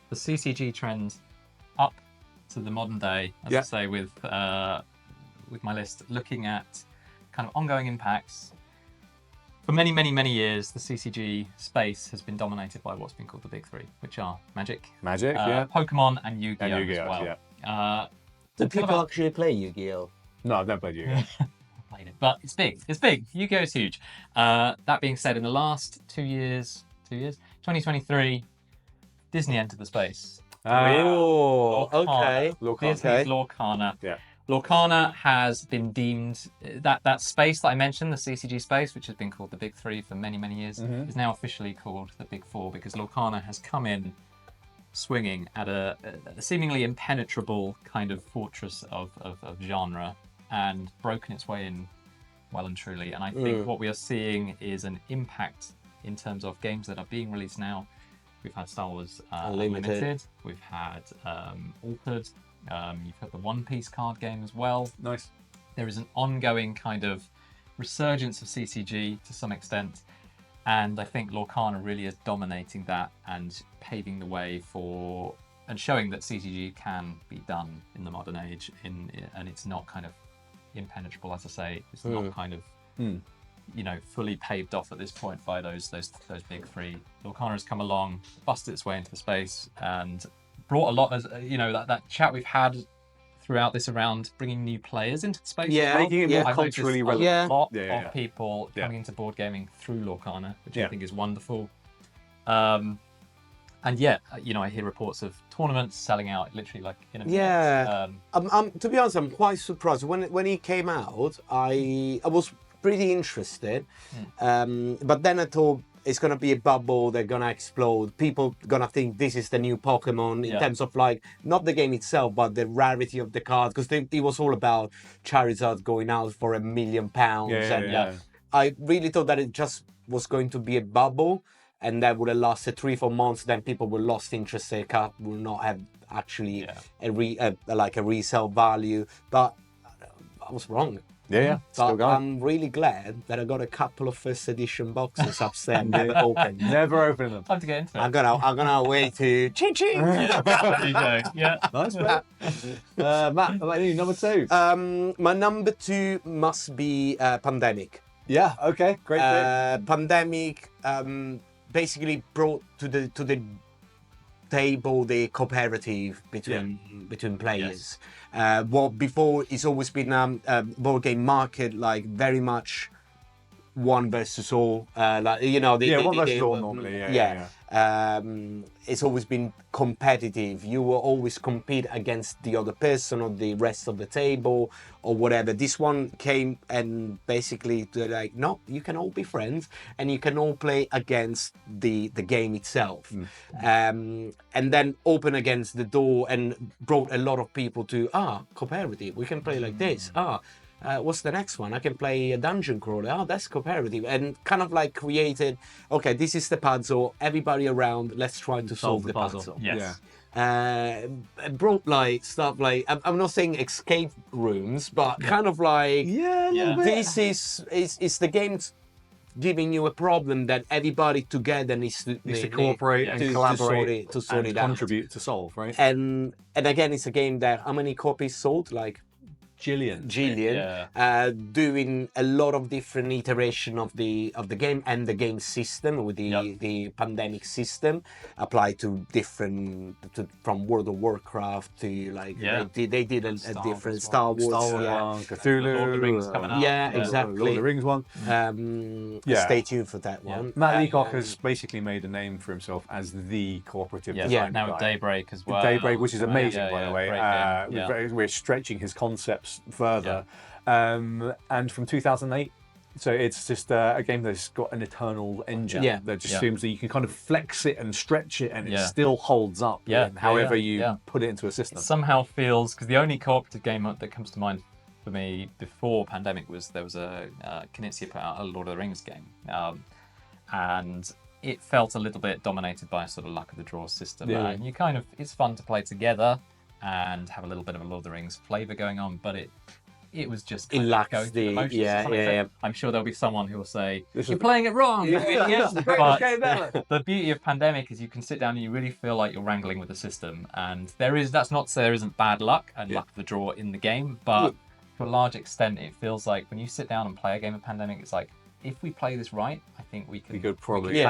[SPEAKER 3] the CCG trend up to the modern day, as I say, with my list, looking at kind of ongoing impacts. For many, many, many years, the CCG space has been dominated by what's been called the big three, which are Magic, Pokemon, and Yu-Gi-Oh! As well.
[SPEAKER 2] Do people actually play Yu-Gi-Oh?
[SPEAKER 1] No, I've never played Yu-Gi-Oh!
[SPEAKER 3] Played it, but it's big. It's big. Yu-Gi-Oh! Is huge. That being said, in the last 2 years, 2023, Disney entered the space.
[SPEAKER 2] Oh, okay.
[SPEAKER 3] Disney's Lorcana.
[SPEAKER 1] Yeah.
[SPEAKER 3] Lorcana has been deemed that space that I mentioned, the CCG space, which has been called the Big Three for many, many years, is now officially called the Big Four because Lorcana has come in swinging at a seemingly impenetrable kind of fortress of genre and broken its way in well and truly. And I think what we are seeing is an impact in terms of games that are being released now. We've had Star Wars Unlimited. We've had Altered. You've had the One Piece card game as well.
[SPEAKER 1] Nice.
[SPEAKER 3] There is an ongoing kind of resurgence of CCG to some extent. And I think Lorcana really is dominating that and paving the way for and showing that CCG can be done in the modern age. And it's not kind of impenetrable, as I say. It's not kind of fully paved off at this point by those big three. Lorcana has come along, busted its way into the space, and brought a lot, as that chat we've had throughout this around bringing new players into the space.
[SPEAKER 2] Yeah,
[SPEAKER 1] making it more culturally relevant.
[SPEAKER 3] A lot of people coming into board gaming through Lorcana, which I think is wonderful. And I hear reports of tournaments selling out literally like in a minute.
[SPEAKER 2] To be honest, I'm quite surprised when he came out. I was pretty interested, but then I thought it's gonna be a bubble. They're gonna explode. People gonna think this is the new Pokemon in terms of like not the game itself, but the rarity of the cards. Because it was all about Charizard going out for £1 million, I really thought that it just was going to be a bubble, and that would have lasted 3-4 months. Then people will lost interest. Their card will not have actually a resale value. But I was wrong.
[SPEAKER 1] Still going.
[SPEAKER 2] I'm really glad that I got a couple of first edition boxes upstairs. Never opened.
[SPEAKER 1] Never opened them.
[SPEAKER 3] Time to get into it.
[SPEAKER 2] I'm gonna wait to ching ching.
[SPEAKER 1] Nice, Matt. Matt, how about you? Number two.
[SPEAKER 2] My number two must be Pandemic.
[SPEAKER 1] Yeah. Okay. Great.
[SPEAKER 2] Pandemic basically brought to the table the cooperative between players. What before it's always been a board game market like very much one versus all.
[SPEAKER 1] One versus all normally.
[SPEAKER 2] It's always been competitive. You will always compete against the other person or the rest of the table or whatever. This one came and basically like, no, you can all be friends and you can all play against the game itself. And then open against the door and brought a lot of people to cooperative. We can play like this. What's the next one? I can play a dungeon crawler. Oh, that's cooperative. And kind of like created, okay, this is the puzzle. Everybody around, let's try to solve the puzzle.
[SPEAKER 3] Yes.
[SPEAKER 2] Brought like stuff like, I'm not saying escape rooms, but kind of like, this is the game's giving you a problem that everybody together needs to
[SPEAKER 1] cooperate and collaborate
[SPEAKER 2] to sort
[SPEAKER 1] and
[SPEAKER 2] it out.
[SPEAKER 1] contribute to solve, right?
[SPEAKER 2] And again, it's a game that how many copies sold? Like
[SPEAKER 1] Jillian.
[SPEAKER 2] doing a lot of different iteration of the game and the game system with the pandemic system applied to different from World of Warcraft to like they did a different Star Wars,
[SPEAKER 1] Cthulhu,
[SPEAKER 3] Lord of the Rings coming up.
[SPEAKER 2] exactly.
[SPEAKER 1] Lord of the Rings one.
[SPEAKER 2] Stay tuned for that one.
[SPEAKER 1] Matt Leacock has basically made a name for himself as the cooperative design
[SPEAKER 3] now
[SPEAKER 1] guy.
[SPEAKER 3] with Daybreak as well.
[SPEAKER 1] Daybreak, which is amazing, by the way.
[SPEAKER 3] Great game.
[SPEAKER 1] We're stretching his concepts further. And from 2008, so it's just a game that's got an eternal engine that just seems that you can kind of flex it and stretch it and it still holds up however you put it into a system.
[SPEAKER 3] It somehow feels, because the only cooperative game that comes to mind for me before pandemic was there was a Knizia put out a Lord of the Rings game, and it felt a little bit dominated by a sort of luck of the draw system. And you kind of, it's fun to play together and have a little bit of a Lord of the Rings flavour going on, but it was just kind of going through the motions. I'm sure there'll be someone who will say, you're playing it wrong. But the beauty of pandemic is you can sit down and you really feel like you're wrangling with the system. And that's not to say there isn't bad luck and luck of the draw in the game, but to a large extent, it feels like when you sit down and play a game of pandemic, it's like, if we play this right, I think we can.
[SPEAKER 1] We could probably.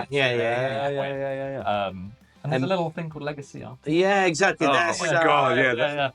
[SPEAKER 3] And there's a little thing called Legacy after.
[SPEAKER 2] Yeah, exactly.
[SPEAKER 1] Oh
[SPEAKER 2] That's,
[SPEAKER 1] my God,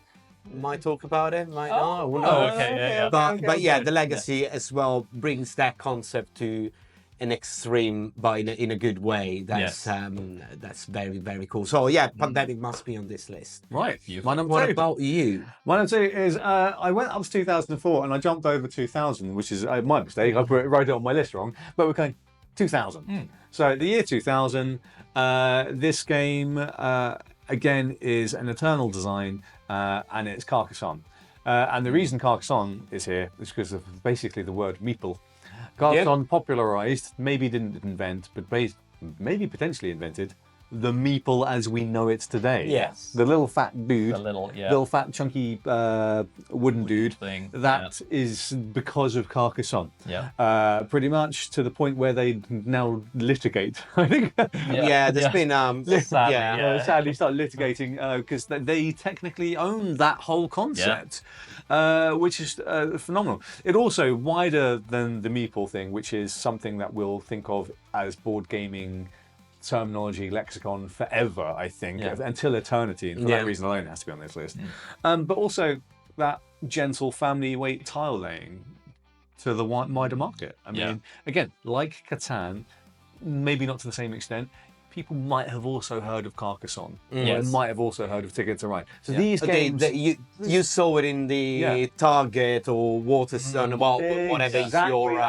[SPEAKER 2] might talk about it, might not.
[SPEAKER 3] Oh, okay,
[SPEAKER 2] But the Legacy as well brings that concept to an extreme, but in a good way. That's very, very cool. So pandemic must be on this list.
[SPEAKER 1] Right. My number
[SPEAKER 2] What
[SPEAKER 1] two.
[SPEAKER 2] about you?
[SPEAKER 1] My number two is I went up to 2004 and I jumped over 2000, which is my mistake. I wrote it on my list wrong, but we're going 2000. So the year 2000, this game again is an eternal design, and it's Carcassonne. And the reason Carcassonne is here is because of basically the word meeple. Carcassonne popularized, maybe didn't invent, but maybe potentially invented the meeple as we know it today.
[SPEAKER 3] Yes.
[SPEAKER 1] The little fat dude,
[SPEAKER 3] The little
[SPEAKER 1] fat chunky wooden dude
[SPEAKER 3] thing.
[SPEAKER 1] That is because of Carcassonne. Pretty much to the point where they now litigate, I think.
[SPEAKER 2] There's been
[SPEAKER 1] sadly start litigating because they technically own that whole concept, which is phenomenal. It also wider than the meeple thing, which is something that we'll think of as board gaming terminology lexicon forever, I think, until eternity, and for that reason alone it has to be on this list. But also that gentle family weight tile laying to the wider market. I mean, again, like Catan, maybe not to the same extent, people might have also heard of Carcassonne. Might have also heard of Ticket to Ride. So these games...
[SPEAKER 2] you saw it in the Target or Waterstone, whatever is your...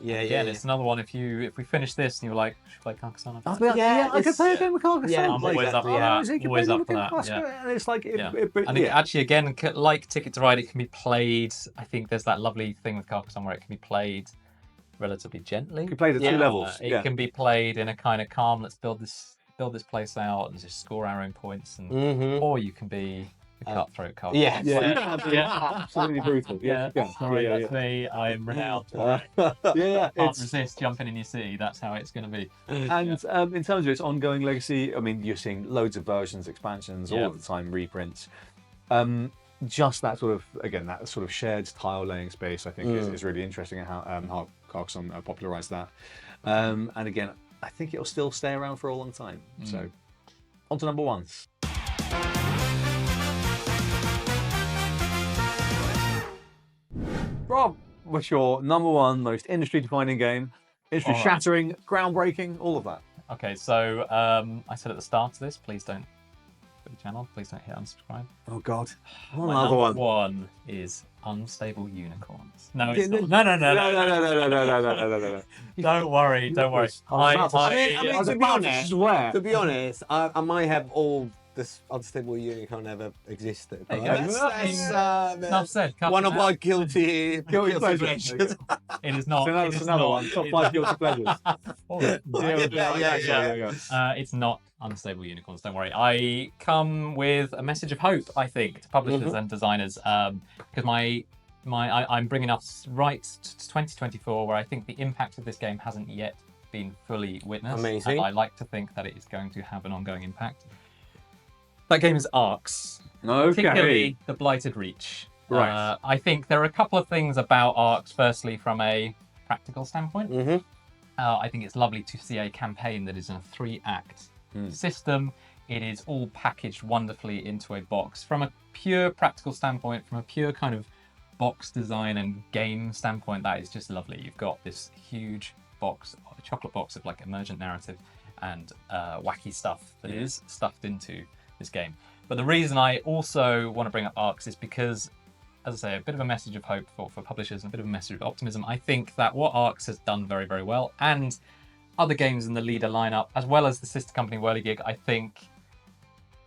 [SPEAKER 3] It's another one. If we finish this and you're like, should we play Carcassonne?
[SPEAKER 1] I could play a game with Carcassonne.
[SPEAKER 3] I'm always up for that. Always up for that.
[SPEAKER 1] And it's like,
[SPEAKER 3] actually, again, like Ticket to Ride, it can be played. I think there's that lovely thing with Carcassonne where it can be played relatively gently.
[SPEAKER 1] You can play the two levels.
[SPEAKER 3] It can be played in a kind of calm. Let's build this place out and just score our own points, or you can be the cutthroat card.
[SPEAKER 1] Absolutely brutal.
[SPEAKER 3] Sorry, that's me. I am renowned. Can't resist jumping in your city. That's how it's going to be.
[SPEAKER 1] And in terms of its ongoing legacy, I mean, you're seeing loads of versions, expansions, all of the time, reprints. Just that sort of shared tile laying space, I think, is really interesting, and how Carcassonne popularized that. And again, I think it'll still stay around for a long time. So, on to number one. Rob, what's your number one most industry-defining game? Industry-shattering, groundbreaking, all of that.
[SPEAKER 3] Okay, so I said at the start of this, please don't go to the channel, please don't hit unsubscribe.
[SPEAKER 1] Oh God,
[SPEAKER 3] My number one is Unstable Unicorns. No, it's not. No.
[SPEAKER 1] No.
[SPEAKER 3] Don't worry.
[SPEAKER 2] To be honest, I might have all this unstable unicorn never existed.
[SPEAKER 3] Enough said.
[SPEAKER 2] One of our guilty pleasures.
[SPEAKER 3] It is not.
[SPEAKER 1] It's another one. Top 5 guilty pleasures.
[SPEAKER 3] It's not Unstable Unicorns, don't worry. I come with a message of hope, I think, to publishers and designers, because my I'm bringing us right to 2024, where I think the impact of this game hasn't yet been fully witnessed.
[SPEAKER 2] Amazing.
[SPEAKER 3] And I like to think that it is going to have an ongoing impact. That game is Arcs, particularly the Blighted Reach.
[SPEAKER 1] Right.
[SPEAKER 3] I think there are a couple of things about Arcs. Firstly, from a practical standpoint, I think it's lovely to see a campaign that is in a 3-act system. It is all packaged wonderfully into a box. From a pure practical standpoint, from a pure kind of box design and game standpoint, that is just lovely. You've got this huge box, a chocolate box of like emergent narrative and wacky stuff that is stuffed into this game. But the reason I also want to bring up Arcs is because, as I say, a bit of a message of hope for publishers and a bit of a message of optimism. I think that what Arcs has done very, very well, and other games in the leader lineup, as well as the sister company Whirligig, I think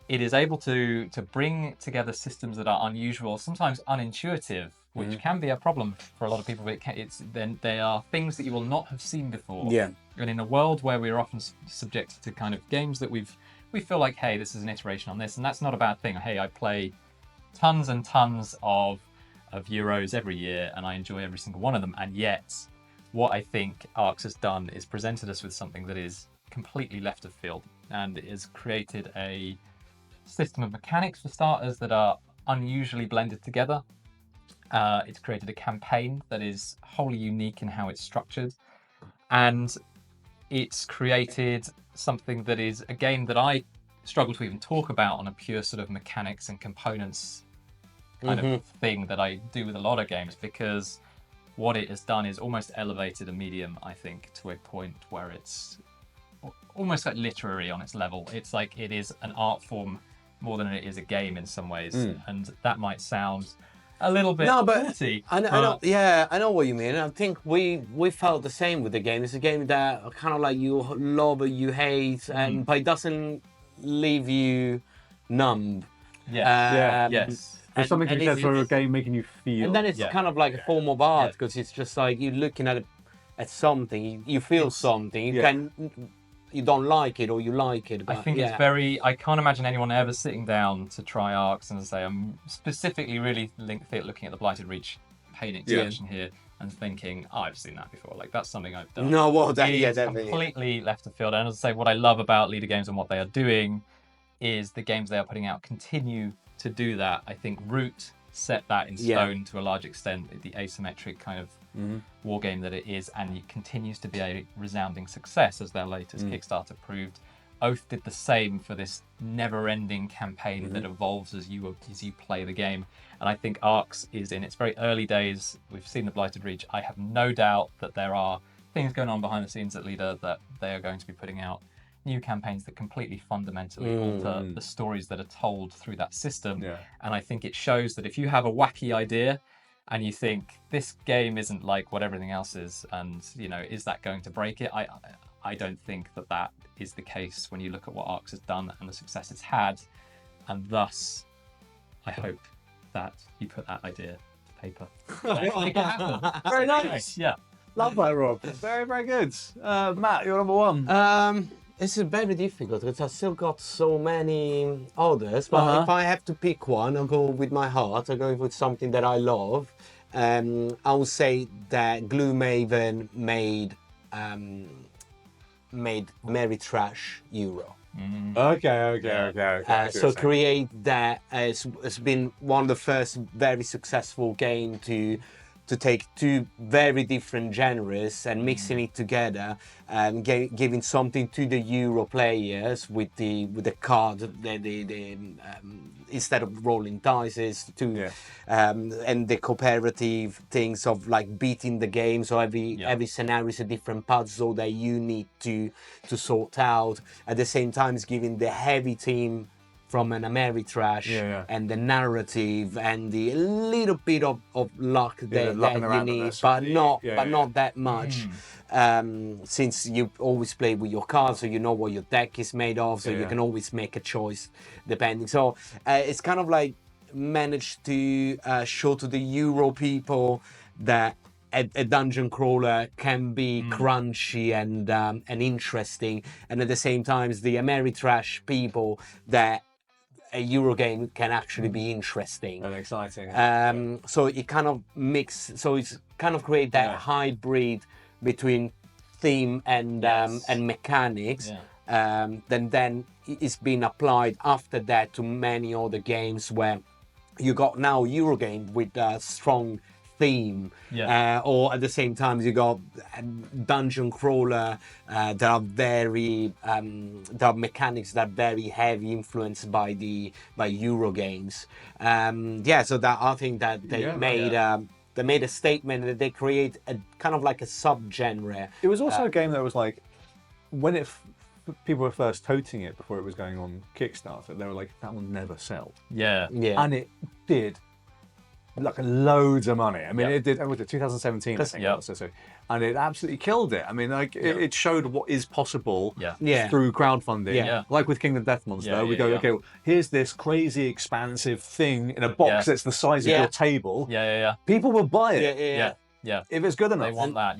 [SPEAKER 3] it is able to bring together systems that are unusual, sometimes unintuitive, which can be a problem for a lot of people. But they are things that you will not have seen before.
[SPEAKER 2] Yeah.
[SPEAKER 3] And in a world where we're often subjected to kind of games that we feel like, hey, this is an iteration on this, and that's not a bad thing. Hey, I play tons and tons of Euros every year, and I enjoy every single one of them. And yet, what I think Arcs has done is presented us with something that is completely left of field, and it has created a system of mechanics for starters that are unusually blended together. It's created a campaign that is wholly unique in how it's structured, and it's created something that is a game that I struggle to even talk about on a pure sort of mechanics and components kind of thing that I do with a lot of games, because what it has done is almost elevated a medium, I think, to a point where it's almost like literary on its level. It's like it is an art form more than it is a game in some ways, and that might sound a little bit naughty.
[SPEAKER 2] I know what you mean. I think we felt the same with the game. It's a game that kind of like you love or you hate, but it doesn't leave you numb.
[SPEAKER 3] Yes.
[SPEAKER 1] There's something to be said for a game making you feel.
[SPEAKER 2] And then it's kind of like a form of art, because it's just like you're looking at something, you feel something, you don't like it or you like it. But
[SPEAKER 3] I think it's very. I can't imagine anyone ever sitting down to try Arcs and say, I'm specifically really looking at the Blighted Reach paint extension here and thinking, oh, I've seen that before. Like, that's something I've done.
[SPEAKER 2] No, well,
[SPEAKER 3] It's
[SPEAKER 2] definitely.
[SPEAKER 3] completely left of field. And as I say, what I love about leader games and what they are doing is the games they are putting out continue to do that. I think Root set that in stone to a large extent, the asymmetric kind of war game that it is, and it continues to be a resounding success, as their latest Kickstarter proved. Oath did the same for this never-ending campaign that evolves as you play the game. And I think Arcs is in its very early days. We've seen the Blighted Reach. I have no doubt that there are things going on behind the scenes at Leader that they are going to be putting out new campaigns that completely fundamentally alter the stories that are told through that system. And I think it shows that if you have a wacky idea and you think this game isn't like what everything else is, and is that going to break it? I don't think that is the case when you look at what Arcs has done and the success it's had, and thus I hope that you put that idea to paper. Make it happen.
[SPEAKER 1] Very nice.
[SPEAKER 3] Yeah.
[SPEAKER 1] Love that, Rob. Very, very good. Matt, you're number one.
[SPEAKER 2] It's very difficult because I've still got so many others. But if I have to pick one, I'll go with my heart. I'll go with something that I love. I would say that Gloomhaven made Merry Trash Euro.
[SPEAKER 1] Okay.
[SPEAKER 2] So Create that has been one of the first very successful game to take two very different genres and mixing it together, giving something to the Euro players with the card, instead of rolling dice, and the cooperative things of like beating the game. So every scenario is a different puzzle that you need to sort out. At the same time, it's giving the heavy team from an Ameritrash and the narrative and the little bit of luck that you need, but not that much. Since you always play with your cards, so you know what your deck is made of, so you can always make a choice depending. So it's kind of like managed to show to the Euro people that a dungeon crawler can be crunchy and interesting, and at the same time, the Ameritrash people that a Eurogame can actually be interesting.
[SPEAKER 1] And exciting.
[SPEAKER 2] So it kind of it's kind of create that hybrid between theme and mechanics. Then it's been applied after that to many other games where you got now Eurogame with a strong theme, or at the same time you got dungeon crawler that are very there are mechanics that are very heavy influenced by Euro games. So that I think that they made a statement that they create a kind of like a sub-genre.
[SPEAKER 1] It was also a game that was like, when people were first toting it before it was going on Kickstarter, they were like, that will never sell.
[SPEAKER 3] Yeah.
[SPEAKER 1] And it did like loads of money. I mean, it did, was it 2017, I think. So, and it absolutely killed it. I mean, like, it showed what is possible through crowdfunding. Like with Kingdom Death Monster, we go, okay, well, here's this crazy expansive thing in a box that's the size of your table. People will buy it. If it's good enough.
[SPEAKER 3] They want that,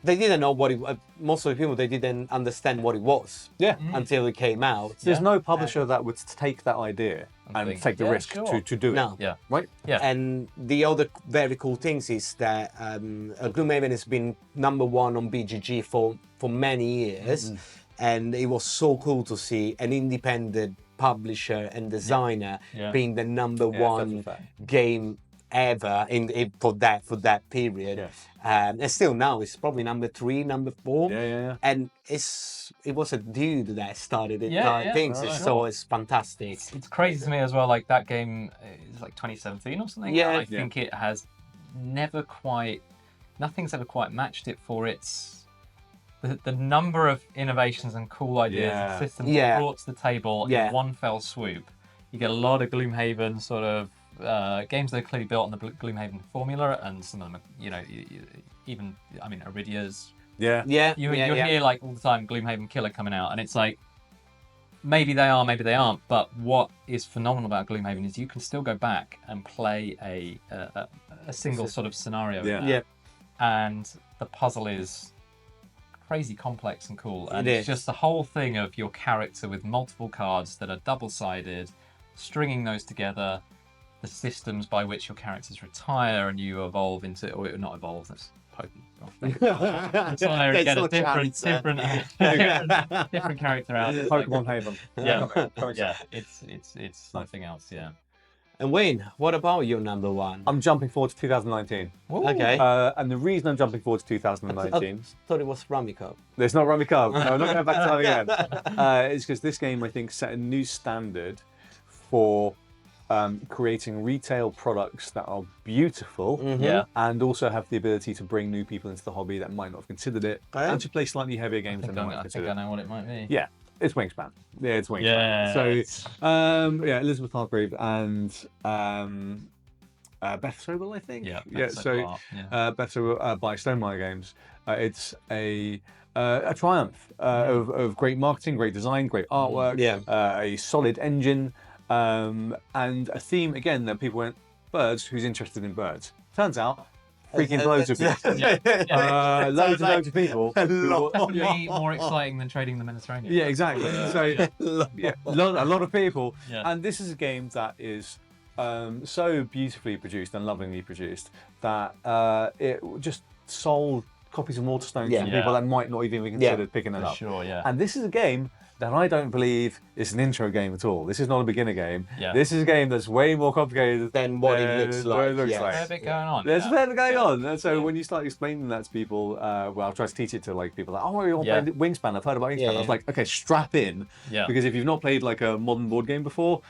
[SPEAKER 2] They didn't know what it. Most of the people, they didn't understand what it was. Until it came out.
[SPEAKER 1] There's no publisher that would take that idea and take the risk to do it.
[SPEAKER 2] No.
[SPEAKER 1] Right?
[SPEAKER 2] And the other very cool things is that Gloomhaven has been #1 on BGG for many years, and it was so cool to see an independent publisher and designer being the #1 game ever for that period. And still now it's probably #3, #4. And it was a dude that started it. So it's fantastic.
[SPEAKER 3] It's crazy to me as well. Like that game is like 2017 or something. I think it has nothing's ever quite matched it for its the number of innovations and cool ideas and systems brought to the table in one fell swoop. You get a lot of Gloomhaven sort of games that are clearly built on the Gloomhaven formula, and some of them, even Iridia's. You hear like all the time Gloomhaven Killer coming out, and it's like maybe they are, maybe they aren't. But what is phenomenal about Gloomhaven is you can still go back and play a single sort of scenario. And the puzzle is crazy complex and cool, and it's just the whole thing of your character with multiple cards that are double-sided, stringing those together. The systems by which your characters retire and you evolve into, or not evolve, that's potent. Retire and get a different character out.
[SPEAKER 1] Pokemon Haven.
[SPEAKER 3] It's something else.
[SPEAKER 2] And Wayne, what about your #1?
[SPEAKER 1] I'm jumping forward to 2019.
[SPEAKER 2] Okay.
[SPEAKER 1] And the reason I'm jumping forward to 2019...
[SPEAKER 2] I thought it was Rummy Cup.
[SPEAKER 1] It's not Rummy Cup. No, I'm not going back to that again. It's because this game, I think, set a new standard for creating retail products that are beautiful and also have the ability to bring new people into the hobby that might not have considered it and to play slightly heavier games than they might have considered.
[SPEAKER 3] I think I know what it might be.
[SPEAKER 1] Yeah, it's Wingspan. Yeah, it's Wingspan. So, Elizabeth Hargrave and Beth Sobel, I think. Beth Sobel by Stonemaier Games. It's a triumph of great marketing, great design, great artwork, a solid engine. And a theme, again, that people went, birds, who's interested in birds? Turns out, freaking loads of people. Loads of people.
[SPEAKER 3] Definitely more exciting than trading the Mediterranean.
[SPEAKER 1] Yeah, exactly. So, a lot of people. And this is a game that is so beautifully produced and lovingly produced that it just sold copies of Waterstones to people that might not even considered picking it up.
[SPEAKER 3] Sure,
[SPEAKER 1] And this is a game that I don't believe is an intro game at all. This is not a beginner game. This is a game that's way more complicated
[SPEAKER 2] than what it looks like.
[SPEAKER 3] There's a bit going on.
[SPEAKER 1] There's a bit going on. And so when you start explaining that to people, I'll try to teach it to like people like, oh, you're playing Wingspan. I've heard about Wingspan. I was like, okay, strap in. Because if you've not played like a modern board game before,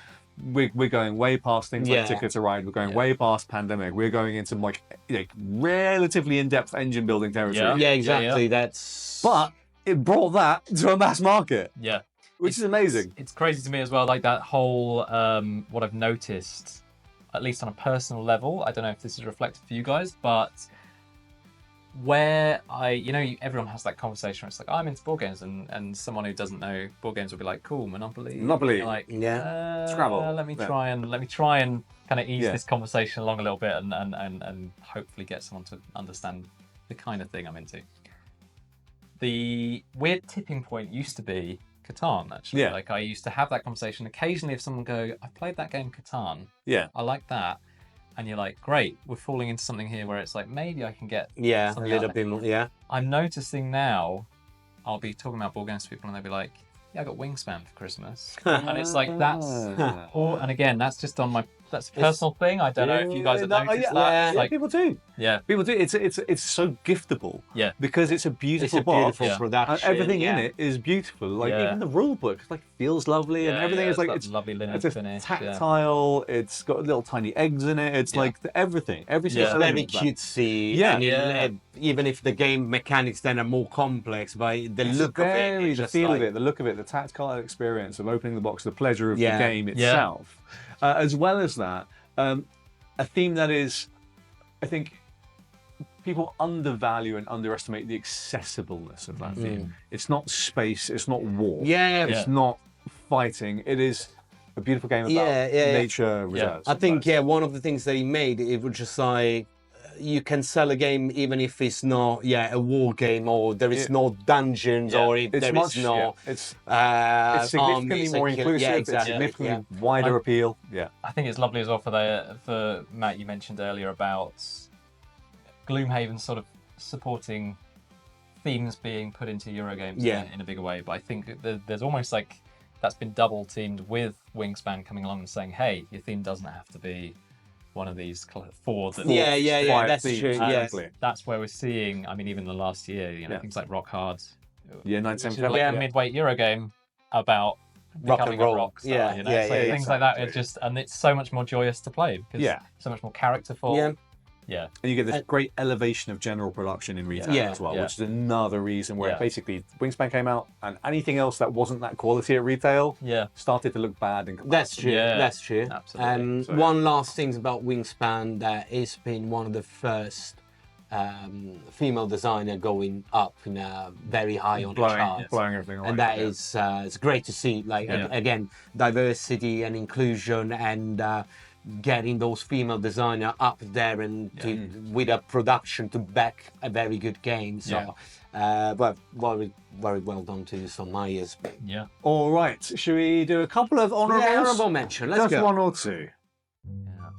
[SPEAKER 1] we're going way past things like Ticket to Ride. We're going way past Pandemic. We're going into like relatively in-depth engine building territory.
[SPEAKER 2] Yeah, exactly.
[SPEAKER 1] But it brought that to a mass market. Which is amazing.
[SPEAKER 3] It's crazy to me as well, like that whole, what I've noticed, at least on a personal level, I don't know if this is reflected for you guys, but where everyone has that conversation where it's like, I'm into board games, and someone who doesn't know board games will be like, cool, Monopoly.
[SPEAKER 1] Like,
[SPEAKER 3] Scrabble. Let me try and kind of ease this conversation along a little bit and hopefully get someone to understand the kind of thing I'm into. The weird tipping point used to be, Catan, actually.
[SPEAKER 1] Yeah.
[SPEAKER 3] Like, I used to have that conversation occasionally if someone go, I played that game Catan,
[SPEAKER 1] Yeah.
[SPEAKER 3] I like that. And you're like, great, we're falling into something here where it's like, maybe I can get
[SPEAKER 2] Yeah, a
[SPEAKER 3] something
[SPEAKER 2] little
[SPEAKER 3] out
[SPEAKER 2] bit more. Yeah.
[SPEAKER 3] I'm noticing now, I'll be talking about board games to people and they'll be like, yeah, I got Wingspan for Christmas. And it's like, that's, and again, that's just on that's a personal thing. I don't know if you guys have noticed that. It's
[SPEAKER 1] Yeah,
[SPEAKER 3] like,
[SPEAKER 1] people do.
[SPEAKER 3] yeah,
[SPEAKER 1] People do. It's so giftable.
[SPEAKER 3] Yeah.
[SPEAKER 1] Because it's a
[SPEAKER 2] It's
[SPEAKER 1] beautiful
[SPEAKER 2] a
[SPEAKER 1] box.
[SPEAKER 2] beautiful
[SPEAKER 3] Yeah.
[SPEAKER 2] production.
[SPEAKER 1] And everything in
[SPEAKER 2] yeah.
[SPEAKER 1] it is beautiful. Like
[SPEAKER 3] Yeah.
[SPEAKER 1] even the rule book, like feels lovely, and
[SPEAKER 3] Yeah,
[SPEAKER 1] everything
[SPEAKER 3] yeah,
[SPEAKER 1] is like
[SPEAKER 3] that
[SPEAKER 1] it's
[SPEAKER 3] lovely linen
[SPEAKER 1] it's a
[SPEAKER 3] finish,
[SPEAKER 1] tactile. It's got little tiny eggs in it. It's
[SPEAKER 3] Yeah.
[SPEAKER 1] like everything. Every
[SPEAKER 3] Yeah.
[SPEAKER 1] single
[SPEAKER 2] It's very
[SPEAKER 1] element of that.
[SPEAKER 2] cutesy.
[SPEAKER 1] Yeah.
[SPEAKER 2] and
[SPEAKER 3] Yeah.
[SPEAKER 2] even if the game mechanics then are more complex, but the
[SPEAKER 1] It's
[SPEAKER 2] look of it,
[SPEAKER 1] very,
[SPEAKER 2] it's
[SPEAKER 1] the
[SPEAKER 2] just
[SPEAKER 1] feel
[SPEAKER 2] like,
[SPEAKER 1] of it, the look of it, the tactile experience of opening the box, the pleasure of
[SPEAKER 2] Yeah.
[SPEAKER 1] the game
[SPEAKER 3] Yeah.
[SPEAKER 1] itself, as well as that, a theme that is, I think, people undervalue and underestimate the accessibleness of that theme. It's not space, it's not war,
[SPEAKER 2] Yeah.
[SPEAKER 1] it's not fighting. It is a beautiful game about
[SPEAKER 2] Yeah.
[SPEAKER 1] nature reserves.
[SPEAKER 2] I think one of the things that he made, it was just like you can sell a game even if it's not a war game, or there is no dungeons, or if
[SPEAKER 1] It's
[SPEAKER 2] there
[SPEAKER 1] much,
[SPEAKER 2] is no
[SPEAKER 1] it's significantly
[SPEAKER 2] armies
[SPEAKER 1] more
[SPEAKER 2] and
[SPEAKER 1] inclusive.
[SPEAKER 2] yeah,
[SPEAKER 1] It's
[SPEAKER 2] exactly.
[SPEAKER 1] significantly wider appeal. Yeah.
[SPEAKER 3] I think it's lovely as well for Matt, you mentioned earlier about Gloomhaven sort of supporting themes being put into Eurogames in a bigger way. But I think there's almost like that's been double teamed with Wingspan coming along and saying, hey, your theme doesn't have to be one of these four that
[SPEAKER 2] Yeah, that's
[SPEAKER 1] themes,
[SPEAKER 2] true. Yeah.
[SPEAKER 1] exactly.
[SPEAKER 3] that's where we're seeing, I mean, even the last year, you know, things like Rock Hard.
[SPEAKER 1] Yeah,
[SPEAKER 3] Which is
[SPEAKER 1] 1977.
[SPEAKER 3] like a midweight Eurogame about
[SPEAKER 2] Rock and
[SPEAKER 3] becoming a
[SPEAKER 2] roll.
[SPEAKER 3] rock star,
[SPEAKER 2] Yeah,
[SPEAKER 3] you know?
[SPEAKER 2] yeah,
[SPEAKER 3] So
[SPEAKER 2] yeah,
[SPEAKER 3] things like that are
[SPEAKER 1] exactly.
[SPEAKER 3] just, and it's so much more joyous to play because
[SPEAKER 1] Yeah.
[SPEAKER 3] so much more characterful.
[SPEAKER 2] Yeah.
[SPEAKER 3] Yeah.
[SPEAKER 1] And you get this great elevation of general production in retail
[SPEAKER 2] Yeah.
[SPEAKER 1] as well,
[SPEAKER 3] Yeah.
[SPEAKER 1] which is another reason where
[SPEAKER 3] Yeah.
[SPEAKER 1] basically Wingspan came out and anything else that wasn't that quality at retail
[SPEAKER 3] Yeah.
[SPEAKER 1] started to look bad. And
[SPEAKER 2] That's true.
[SPEAKER 3] Yeah,
[SPEAKER 2] That's true.
[SPEAKER 3] absolutely.
[SPEAKER 1] So-
[SPEAKER 2] One last thing about Wingspan, that it's been one of the first female designer going up in very high on the charts.
[SPEAKER 1] blowing everything away.
[SPEAKER 2] And that
[SPEAKER 1] yeah.
[SPEAKER 2] is it's great to see. Like
[SPEAKER 3] Yeah.
[SPEAKER 2] again, diversity and inclusion, and getting those female designer up there and with a production to back a very good game. So, but very, very well done to Somaya's.
[SPEAKER 3] Yeah.
[SPEAKER 1] All right, should we do a couple of honourables?
[SPEAKER 2] Yeah, honourable mention. Let's
[SPEAKER 1] Just
[SPEAKER 2] go.
[SPEAKER 1] one or two.
[SPEAKER 3] Yeah.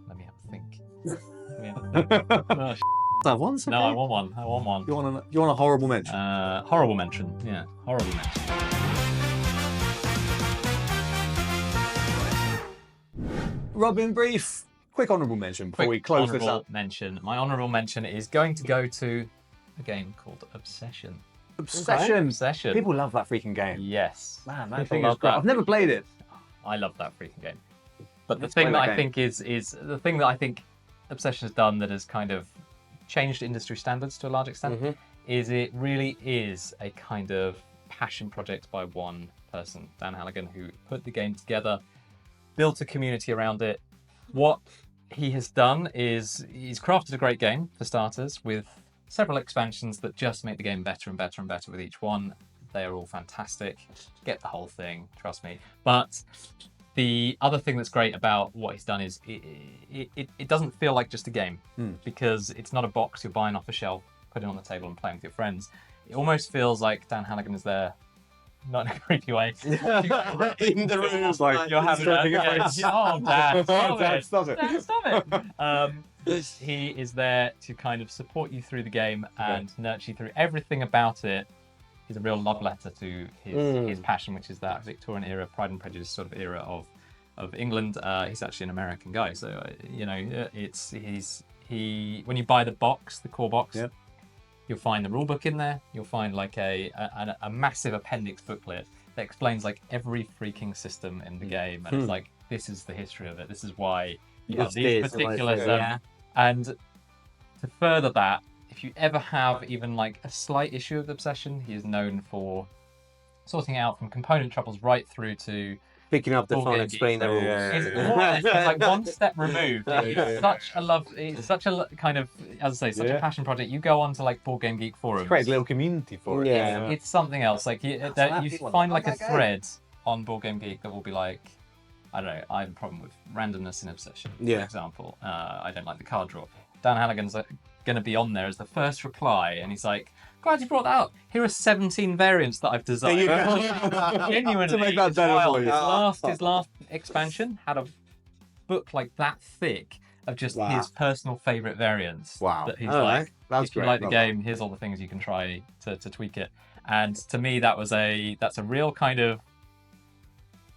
[SPEAKER 3] Let me have a think. Let me have a think. Oh,
[SPEAKER 1] That one's okay.
[SPEAKER 3] no, I want one. I want one.
[SPEAKER 1] You want a horrible mention?
[SPEAKER 3] Horrible mention. Yeah. Horrible mention.
[SPEAKER 1] Robin, brief, quick honourable mention before
[SPEAKER 3] Quick
[SPEAKER 1] we close this
[SPEAKER 3] honourable
[SPEAKER 1] up.
[SPEAKER 3] mention. My honourable mention is going to go to a game called Obsession.
[SPEAKER 1] Obsession.
[SPEAKER 3] Obsession.
[SPEAKER 1] People love that freaking game.
[SPEAKER 3] Yes.
[SPEAKER 1] Man, that
[SPEAKER 3] People
[SPEAKER 1] thing is
[SPEAKER 3] love
[SPEAKER 1] great.
[SPEAKER 3] that.
[SPEAKER 1] I've never played it.
[SPEAKER 3] I love that freaking game. But the
[SPEAKER 1] Let's
[SPEAKER 3] thing
[SPEAKER 1] play
[SPEAKER 3] that
[SPEAKER 1] that
[SPEAKER 3] I
[SPEAKER 1] game.
[SPEAKER 3] think is the thing that I think Obsession has done that has kind of changed industry standards to a large extent is it really is a kind of passion project by one person, Dan Halligan, who put the game together, built a community around it. What he has done is he's crafted a great game for starters with several expansions that just make the game better and better and better with each one. They are all fantastic. Get the whole thing, trust me. But the other thing that's great about what he's done is it doesn't feel like just a game because it's not a box you're buying off a shelf, putting on the table and playing with your friends. It almost feels like Dan Halligan is there, not in a creepy way.
[SPEAKER 2] In the room,
[SPEAKER 1] It's like
[SPEAKER 3] You're having oh, Dan, stop it. Dan, stop it. He is there to kind of support you through the game and nurture you through everything about it. He's a real love letter to his passion, which is that Victorian era, Pride and Prejudice sort of era of England. He's actually an American guy, so you know he. When you buy the box, the core box, you'll find the rule book in there. You'll find like a massive appendix booklet that explains like every freaking system in the game, and it's like this is the history of it. This is why you have these particular and to further that. If you ever have even like a slight issue of Obsession, he is known for sorting out from component troubles right through to
[SPEAKER 2] picking up the
[SPEAKER 3] Board
[SPEAKER 2] phone
[SPEAKER 3] game
[SPEAKER 2] and explaining the
[SPEAKER 3] geeks.
[SPEAKER 2] rules.
[SPEAKER 3] It's more or less, it's like one step removed. It's such a love. It's such a kind of, as I say, such a passion project. You go on to like Board Game Geek forums.
[SPEAKER 1] Create a little community for it.
[SPEAKER 2] Yeah.
[SPEAKER 3] It's something else. Like you
[SPEAKER 1] people
[SPEAKER 3] find like
[SPEAKER 1] love
[SPEAKER 3] a
[SPEAKER 1] that game.
[SPEAKER 3] thread on Board Game Geek that will be like, I don't know. I have a problem with randomness in Obsession, for
[SPEAKER 2] Yeah.
[SPEAKER 3] example. I don't like the card draw. Dan Halligan's going to be on there as the first reply, and he's like, "Glad you brought that up. Here are 17 variants that I've designed." Genuinely,
[SPEAKER 1] To make that
[SPEAKER 3] it's
[SPEAKER 1] better
[SPEAKER 3] wild.
[SPEAKER 1] for you.
[SPEAKER 3] His last expansion had a book like that thick of just
[SPEAKER 2] Wow.
[SPEAKER 3] his personal favourite variants.
[SPEAKER 1] Wow.
[SPEAKER 3] That he's
[SPEAKER 2] All
[SPEAKER 3] like,
[SPEAKER 2] right.
[SPEAKER 1] That's
[SPEAKER 3] if you
[SPEAKER 1] great.
[SPEAKER 3] like the
[SPEAKER 1] Love that.
[SPEAKER 3] game, here's all the things you can try to tweak it. And to me, that's a real kind of,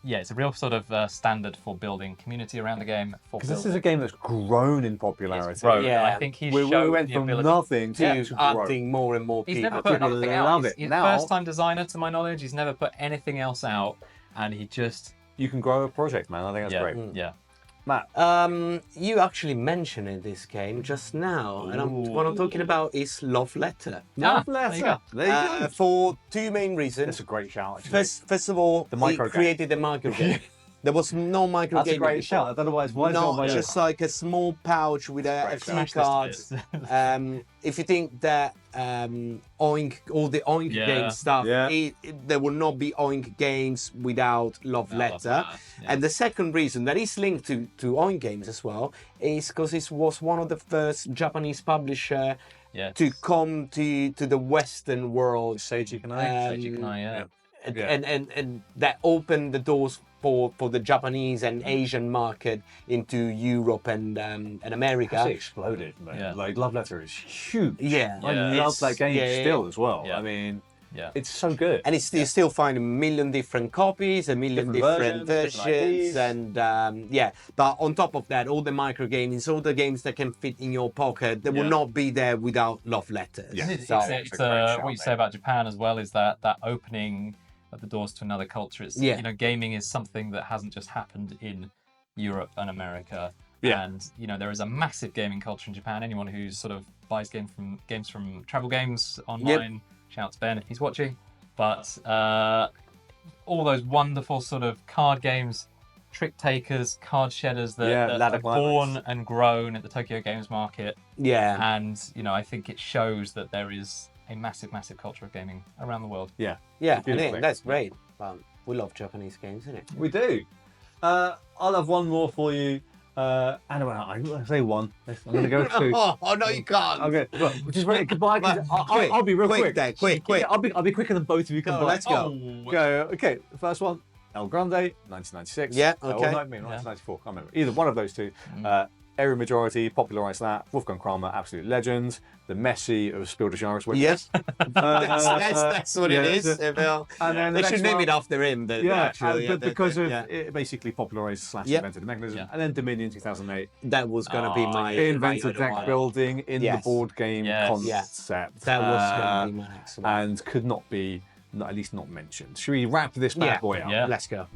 [SPEAKER 3] it's a real sort of standard for building community around the game.
[SPEAKER 1] Because this is a game that's grown in popularity.
[SPEAKER 3] It's grown.
[SPEAKER 2] Yeah.
[SPEAKER 3] I think he's
[SPEAKER 1] We
[SPEAKER 3] shown
[SPEAKER 1] went
[SPEAKER 3] the
[SPEAKER 1] from
[SPEAKER 3] ability.
[SPEAKER 1] nothing to
[SPEAKER 2] To
[SPEAKER 1] grow.
[SPEAKER 2] adding more and more
[SPEAKER 3] He's
[SPEAKER 2] people.
[SPEAKER 3] never put
[SPEAKER 1] People
[SPEAKER 3] anything
[SPEAKER 1] love
[SPEAKER 3] out.
[SPEAKER 1] it.
[SPEAKER 3] He's
[SPEAKER 1] Now-
[SPEAKER 3] first-time designer, to my knowledge. He's never put anything else out, and he just
[SPEAKER 1] You can grow a project, man. I think that's great.
[SPEAKER 3] yeah.
[SPEAKER 1] Matt,
[SPEAKER 2] You actually mentioned this game just now, and what I'm talking about is Love Letter.
[SPEAKER 1] Love
[SPEAKER 3] there you
[SPEAKER 1] Letter.
[SPEAKER 3] go.
[SPEAKER 1] There you go.
[SPEAKER 2] For two main reasons.
[SPEAKER 1] That's a great shout, actually.
[SPEAKER 2] First of all,
[SPEAKER 1] The micro
[SPEAKER 2] it
[SPEAKER 1] game.
[SPEAKER 2] created the micro game. There was no micro
[SPEAKER 1] That's a
[SPEAKER 2] game.
[SPEAKER 1] great
[SPEAKER 2] before.
[SPEAKER 1] shout. Otherwise, why is it on my
[SPEAKER 2] Not
[SPEAKER 1] list?
[SPEAKER 2] just like a small pouch with a
[SPEAKER 1] Great
[SPEAKER 2] few
[SPEAKER 3] Smash
[SPEAKER 2] cards.
[SPEAKER 3] this to bits.
[SPEAKER 2] If you think that Oink, all the Oink
[SPEAKER 3] Yeah.
[SPEAKER 2] game stuff,
[SPEAKER 1] Yeah.
[SPEAKER 2] there will not be Oink games without Love
[SPEAKER 3] Love
[SPEAKER 2] Letter.
[SPEAKER 3] Letter, yeah.
[SPEAKER 2] And the second reason that is linked to Oink games as well is because it was one of the first Japanese publisher
[SPEAKER 3] Yes.
[SPEAKER 2] to come to the Western world.
[SPEAKER 1] Seiji Kanai.
[SPEAKER 3] Seiji Kanai, yeah.
[SPEAKER 2] And that opened the doors for the Japanese and Asian market into Europe and America.
[SPEAKER 1] Actually exploded, man.
[SPEAKER 3] Yeah.
[SPEAKER 1] Like, Love Letter is huge.
[SPEAKER 2] Yeah.
[SPEAKER 1] I
[SPEAKER 3] Yeah.
[SPEAKER 1] love
[SPEAKER 2] It's-
[SPEAKER 1] that game
[SPEAKER 2] yeah, yeah,
[SPEAKER 1] still as well.
[SPEAKER 3] Yeah.
[SPEAKER 1] I mean,
[SPEAKER 3] Yeah.
[SPEAKER 1] it's so good.
[SPEAKER 2] And it's, you still find a million different copies, a million
[SPEAKER 1] Different
[SPEAKER 2] different
[SPEAKER 1] versions,
[SPEAKER 2] versions,
[SPEAKER 1] different
[SPEAKER 2] and but on top of that, all the micro games, all the games that can fit in your pocket, they will
[SPEAKER 3] Yeah.
[SPEAKER 2] not be there without Love Letters.
[SPEAKER 1] Yeah.
[SPEAKER 3] It's,
[SPEAKER 2] So,
[SPEAKER 3] it's,
[SPEAKER 1] It's a great shout,
[SPEAKER 3] what you say
[SPEAKER 1] mate.
[SPEAKER 3] about Japan as well is that opening of the doors to another culture. It's
[SPEAKER 2] Yeah.
[SPEAKER 3] gaming is something that hasn't just happened in Europe and America.
[SPEAKER 1] Yeah.
[SPEAKER 3] And there is a massive gaming culture in Japan. Anyone who sort of buys games from Travel Games online, shout out to Ben if he's watching. But all those wonderful sort of card games, trick takers, card shedders that,
[SPEAKER 1] Yeah,
[SPEAKER 3] that
[SPEAKER 1] ladder
[SPEAKER 3] are
[SPEAKER 1] climbers.
[SPEAKER 3] born and grown at the Tokyo Games Market.
[SPEAKER 2] yeah.
[SPEAKER 3] And I think it shows that there is a massive culture of gaming around the world.
[SPEAKER 1] Yeah.
[SPEAKER 2] Yeah, and
[SPEAKER 1] Beautiful.
[SPEAKER 2] that's great. We love Japanese games, isn't it?
[SPEAKER 1] We do. I'll have one more for you. Anyway, I'm going to say one. I'm going to go two.
[SPEAKER 2] Oh no, you can't.
[SPEAKER 1] Okay, well, just ready. Goodbye. I'll be real quick.
[SPEAKER 2] Then, quick.
[SPEAKER 1] Yeah, I'll be quicker than both of you
[SPEAKER 2] Go,
[SPEAKER 1] combined.
[SPEAKER 2] let's go.
[SPEAKER 1] Go. Okay, the first one, El Grande, 1996.
[SPEAKER 2] Yeah,
[SPEAKER 1] Or
[SPEAKER 2] okay.
[SPEAKER 1] 1994. I can't remember. Either one of those two. Area Majority popularised that. Wolfgang Kramer, absolute legend. The Messi of Spiel des Jahres.
[SPEAKER 2] Yes, that's what it is. Well,
[SPEAKER 1] And then the
[SPEAKER 2] they
[SPEAKER 1] next
[SPEAKER 2] should name
[SPEAKER 1] one-
[SPEAKER 2] it after him. But
[SPEAKER 1] Yeah,
[SPEAKER 2] actually,
[SPEAKER 1] but because of
[SPEAKER 2] yeah.
[SPEAKER 1] it basically popularised /
[SPEAKER 2] Yep.
[SPEAKER 1] invented the mechanism.
[SPEAKER 3] Yeah.
[SPEAKER 1] And then Dominion 2008
[SPEAKER 2] that was gonna be my
[SPEAKER 1] invented
[SPEAKER 2] my other
[SPEAKER 1] deck
[SPEAKER 2] one.
[SPEAKER 1] building in
[SPEAKER 2] Yes.
[SPEAKER 1] the board game
[SPEAKER 3] Yes.
[SPEAKER 1] concept.
[SPEAKER 2] That was gonna be my next one.
[SPEAKER 1] and could not be, at least not mentioned. Should we wrap this bad
[SPEAKER 2] Yeah.
[SPEAKER 1] boy up?
[SPEAKER 3] Yeah.
[SPEAKER 2] Let's go.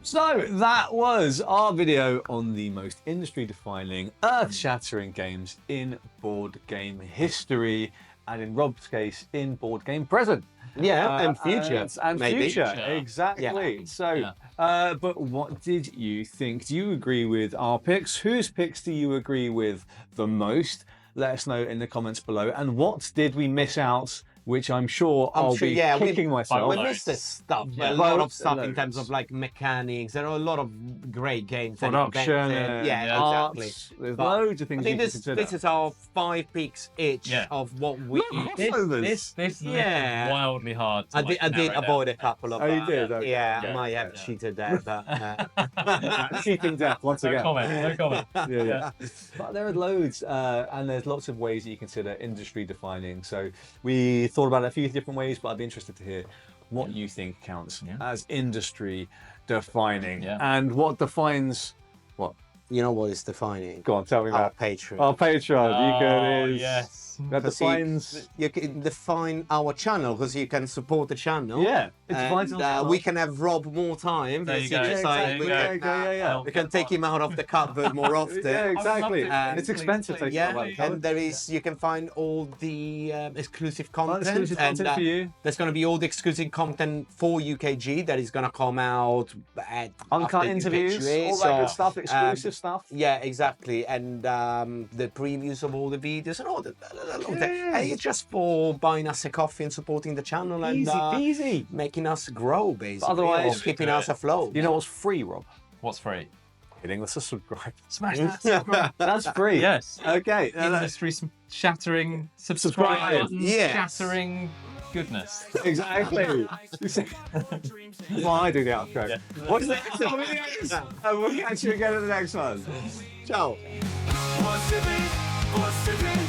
[SPEAKER 1] So that was our video on the most industry-defining, earth-shattering games in board game history, and in Rob's case, in board game present.
[SPEAKER 2] Yeah, and future,
[SPEAKER 1] and
[SPEAKER 2] maybe.
[SPEAKER 1] future,
[SPEAKER 3] Future.
[SPEAKER 1] exactly. So,
[SPEAKER 3] Yeah.
[SPEAKER 1] but what did you think? Do you agree with our picks? Whose picks do you agree with the most? Let us know in the comments below. And what did we miss out? Which I'm sure I'll be kicking myself.
[SPEAKER 2] We
[SPEAKER 3] Loads.
[SPEAKER 2] missed this stuff.
[SPEAKER 3] Yeah,
[SPEAKER 2] a lot of
[SPEAKER 1] loads,
[SPEAKER 2] stuff in
[SPEAKER 1] loads.
[SPEAKER 2] terms of like mechanics. There are a lot of great games. and
[SPEAKER 1] Production,
[SPEAKER 2] invented. Yeah,
[SPEAKER 1] arts,
[SPEAKER 2] exactly.
[SPEAKER 1] there's
[SPEAKER 2] But
[SPEAKER 1] loads of
[SPEAKER 2] I
[SPEAKER 1] things you
[SPEAKER 2] think
[SPEAKER 1] can
[SPEAKER 2] this
[SPEAKER 1] consider.
[SPEAKER 2] is our 5 picks each
[SPEAKER 3] Yeah.
[SPEAKER 2] of what we.
[SPEAKER 3] This list
[SPEAKER 2] Yeah.
[SPEAKER 3] is wildly hard. To,
[SPEAKER 2] I did
[SPEAKER 3] narrow it down.
[SPEAKER 2] avoid a couple of.
[SPEAKER 1] Oh, you did? Okay.
[SPEAKER 2] Yeah, I
[SPEAKER 3] Yeah.
[SPEAKER 2] might have
[SPEAKER 3] Yeah.
[SPEAKER 2] cheated there, but
[SPEAKER 1] Cheating death once
[SPEAKER 3] No
[SPEAKER 1] again.
[SPEAKER 3] comment. No comment.
[SPEAKER 1] Yeah. But there are loads, and there's lots of ways that you consider industry defining. So we thought about it a few different ways, but I'd be interested to hear what you think counts as industry defining,
[SPEAKER 3] Yeah.
[SPEAKER 1] and what defines what.
[SPEAKER 2] you know what is defining?
[SPEAKER 1] Go on, tell me
[SPEAKER 2] Our
[SPEAKER 1] about
[SPEAKER 2] Patreon.
[SPEAKER 1] our Patreon. You can is
[SPEAKER 3] yes.
[SPEAKER 1] that
[SPEAKER 2] Because
[SPEAKER 1] defines.
[SPEAKER 2] you can define our channel because you can support the channel.
[SPEAKER 1] Yeah, it defines
[SPEAKER 2] And,
[SPEAKER 1] our
[SPEAKER 2] we can have Rob more time.
[SPEAKER 3] There you
[SPEAKER 2] because
[SPEAKER 3] go.
[SPEAKER 2] he just,
[SPEAKER 3] Yeah,
[SPEAKER 2] like,
[SPEAKER 3] exactly.
[SPEAKER 2] we
[SPEAKER 3] There you
[SPEAKER 2] can,
[SPEAKER 1] go.
[SPEAKER 2] we can take him out of the cupboard more often.
[SPEAKER 1] Yeah, exactly.
[SPEAKER 3] to.
[SPEAKER 2] And
[SPEAKER 1] It's expensive taking
[SPEAKER 2] Yeah,
[SPEAKER 1] it out of the
[SPEAKER 2] and
[SPEAKER 1] cupboard.
[SPEAKER 2] there is you can find all the exclusive content.
[SPEAKER 1] exclusive
[SPEAKER 2] and,
[SPEAKER 1] content for you.
[SPEAKER 2] There's going to be all the exclusive content for UKG that is going to come out at
[SPEAKER 1] Uncut
[SPEAKER 2] after
[SPEAKER 1] interviews,
[SPEAKER 2] UKG.
[SPEAKER 1] all that good stuff, exclusive stuff.
[SPEAKER 2] Yeah, exactly, and the previews of all the videos and all the. And it's just for buying us a coffee and supporting the channel and
[SPEAKER 1] Easy peasy.
[SPEAKER 2] making us grow, basically,
[SPEAKER 1] Otherwise-
[SPEAKER 2] or keeping us afloat.
[SPEAKER 1] You know what's free, Rob?
[SPEAKER 3] What's free?
[SPEAKER 1] Let's just subscribe.
[SPEAKER 3] Smash that subscribe.
[SPEAKER 1] That's free.
[SPEAKER 3] Yes.
[SPEAKER 1] Okay.
[SPEAKER 3] Industry shattering subscribe
[SPEAKER 1] Subscribe.
[SPEAKER 3] button,
[SPEAKER 2] Yes.
[SPEAKER 3] shattering goodness.
[SPEAKER 1] Exactly. That's why I do the outro.
[SPEAKER 3] Yeah.
[SPEAKER 1] What's the next one? And we'll catch you again at the next one. Ciao.
[SPEAKER 4] What's it been? What's it been?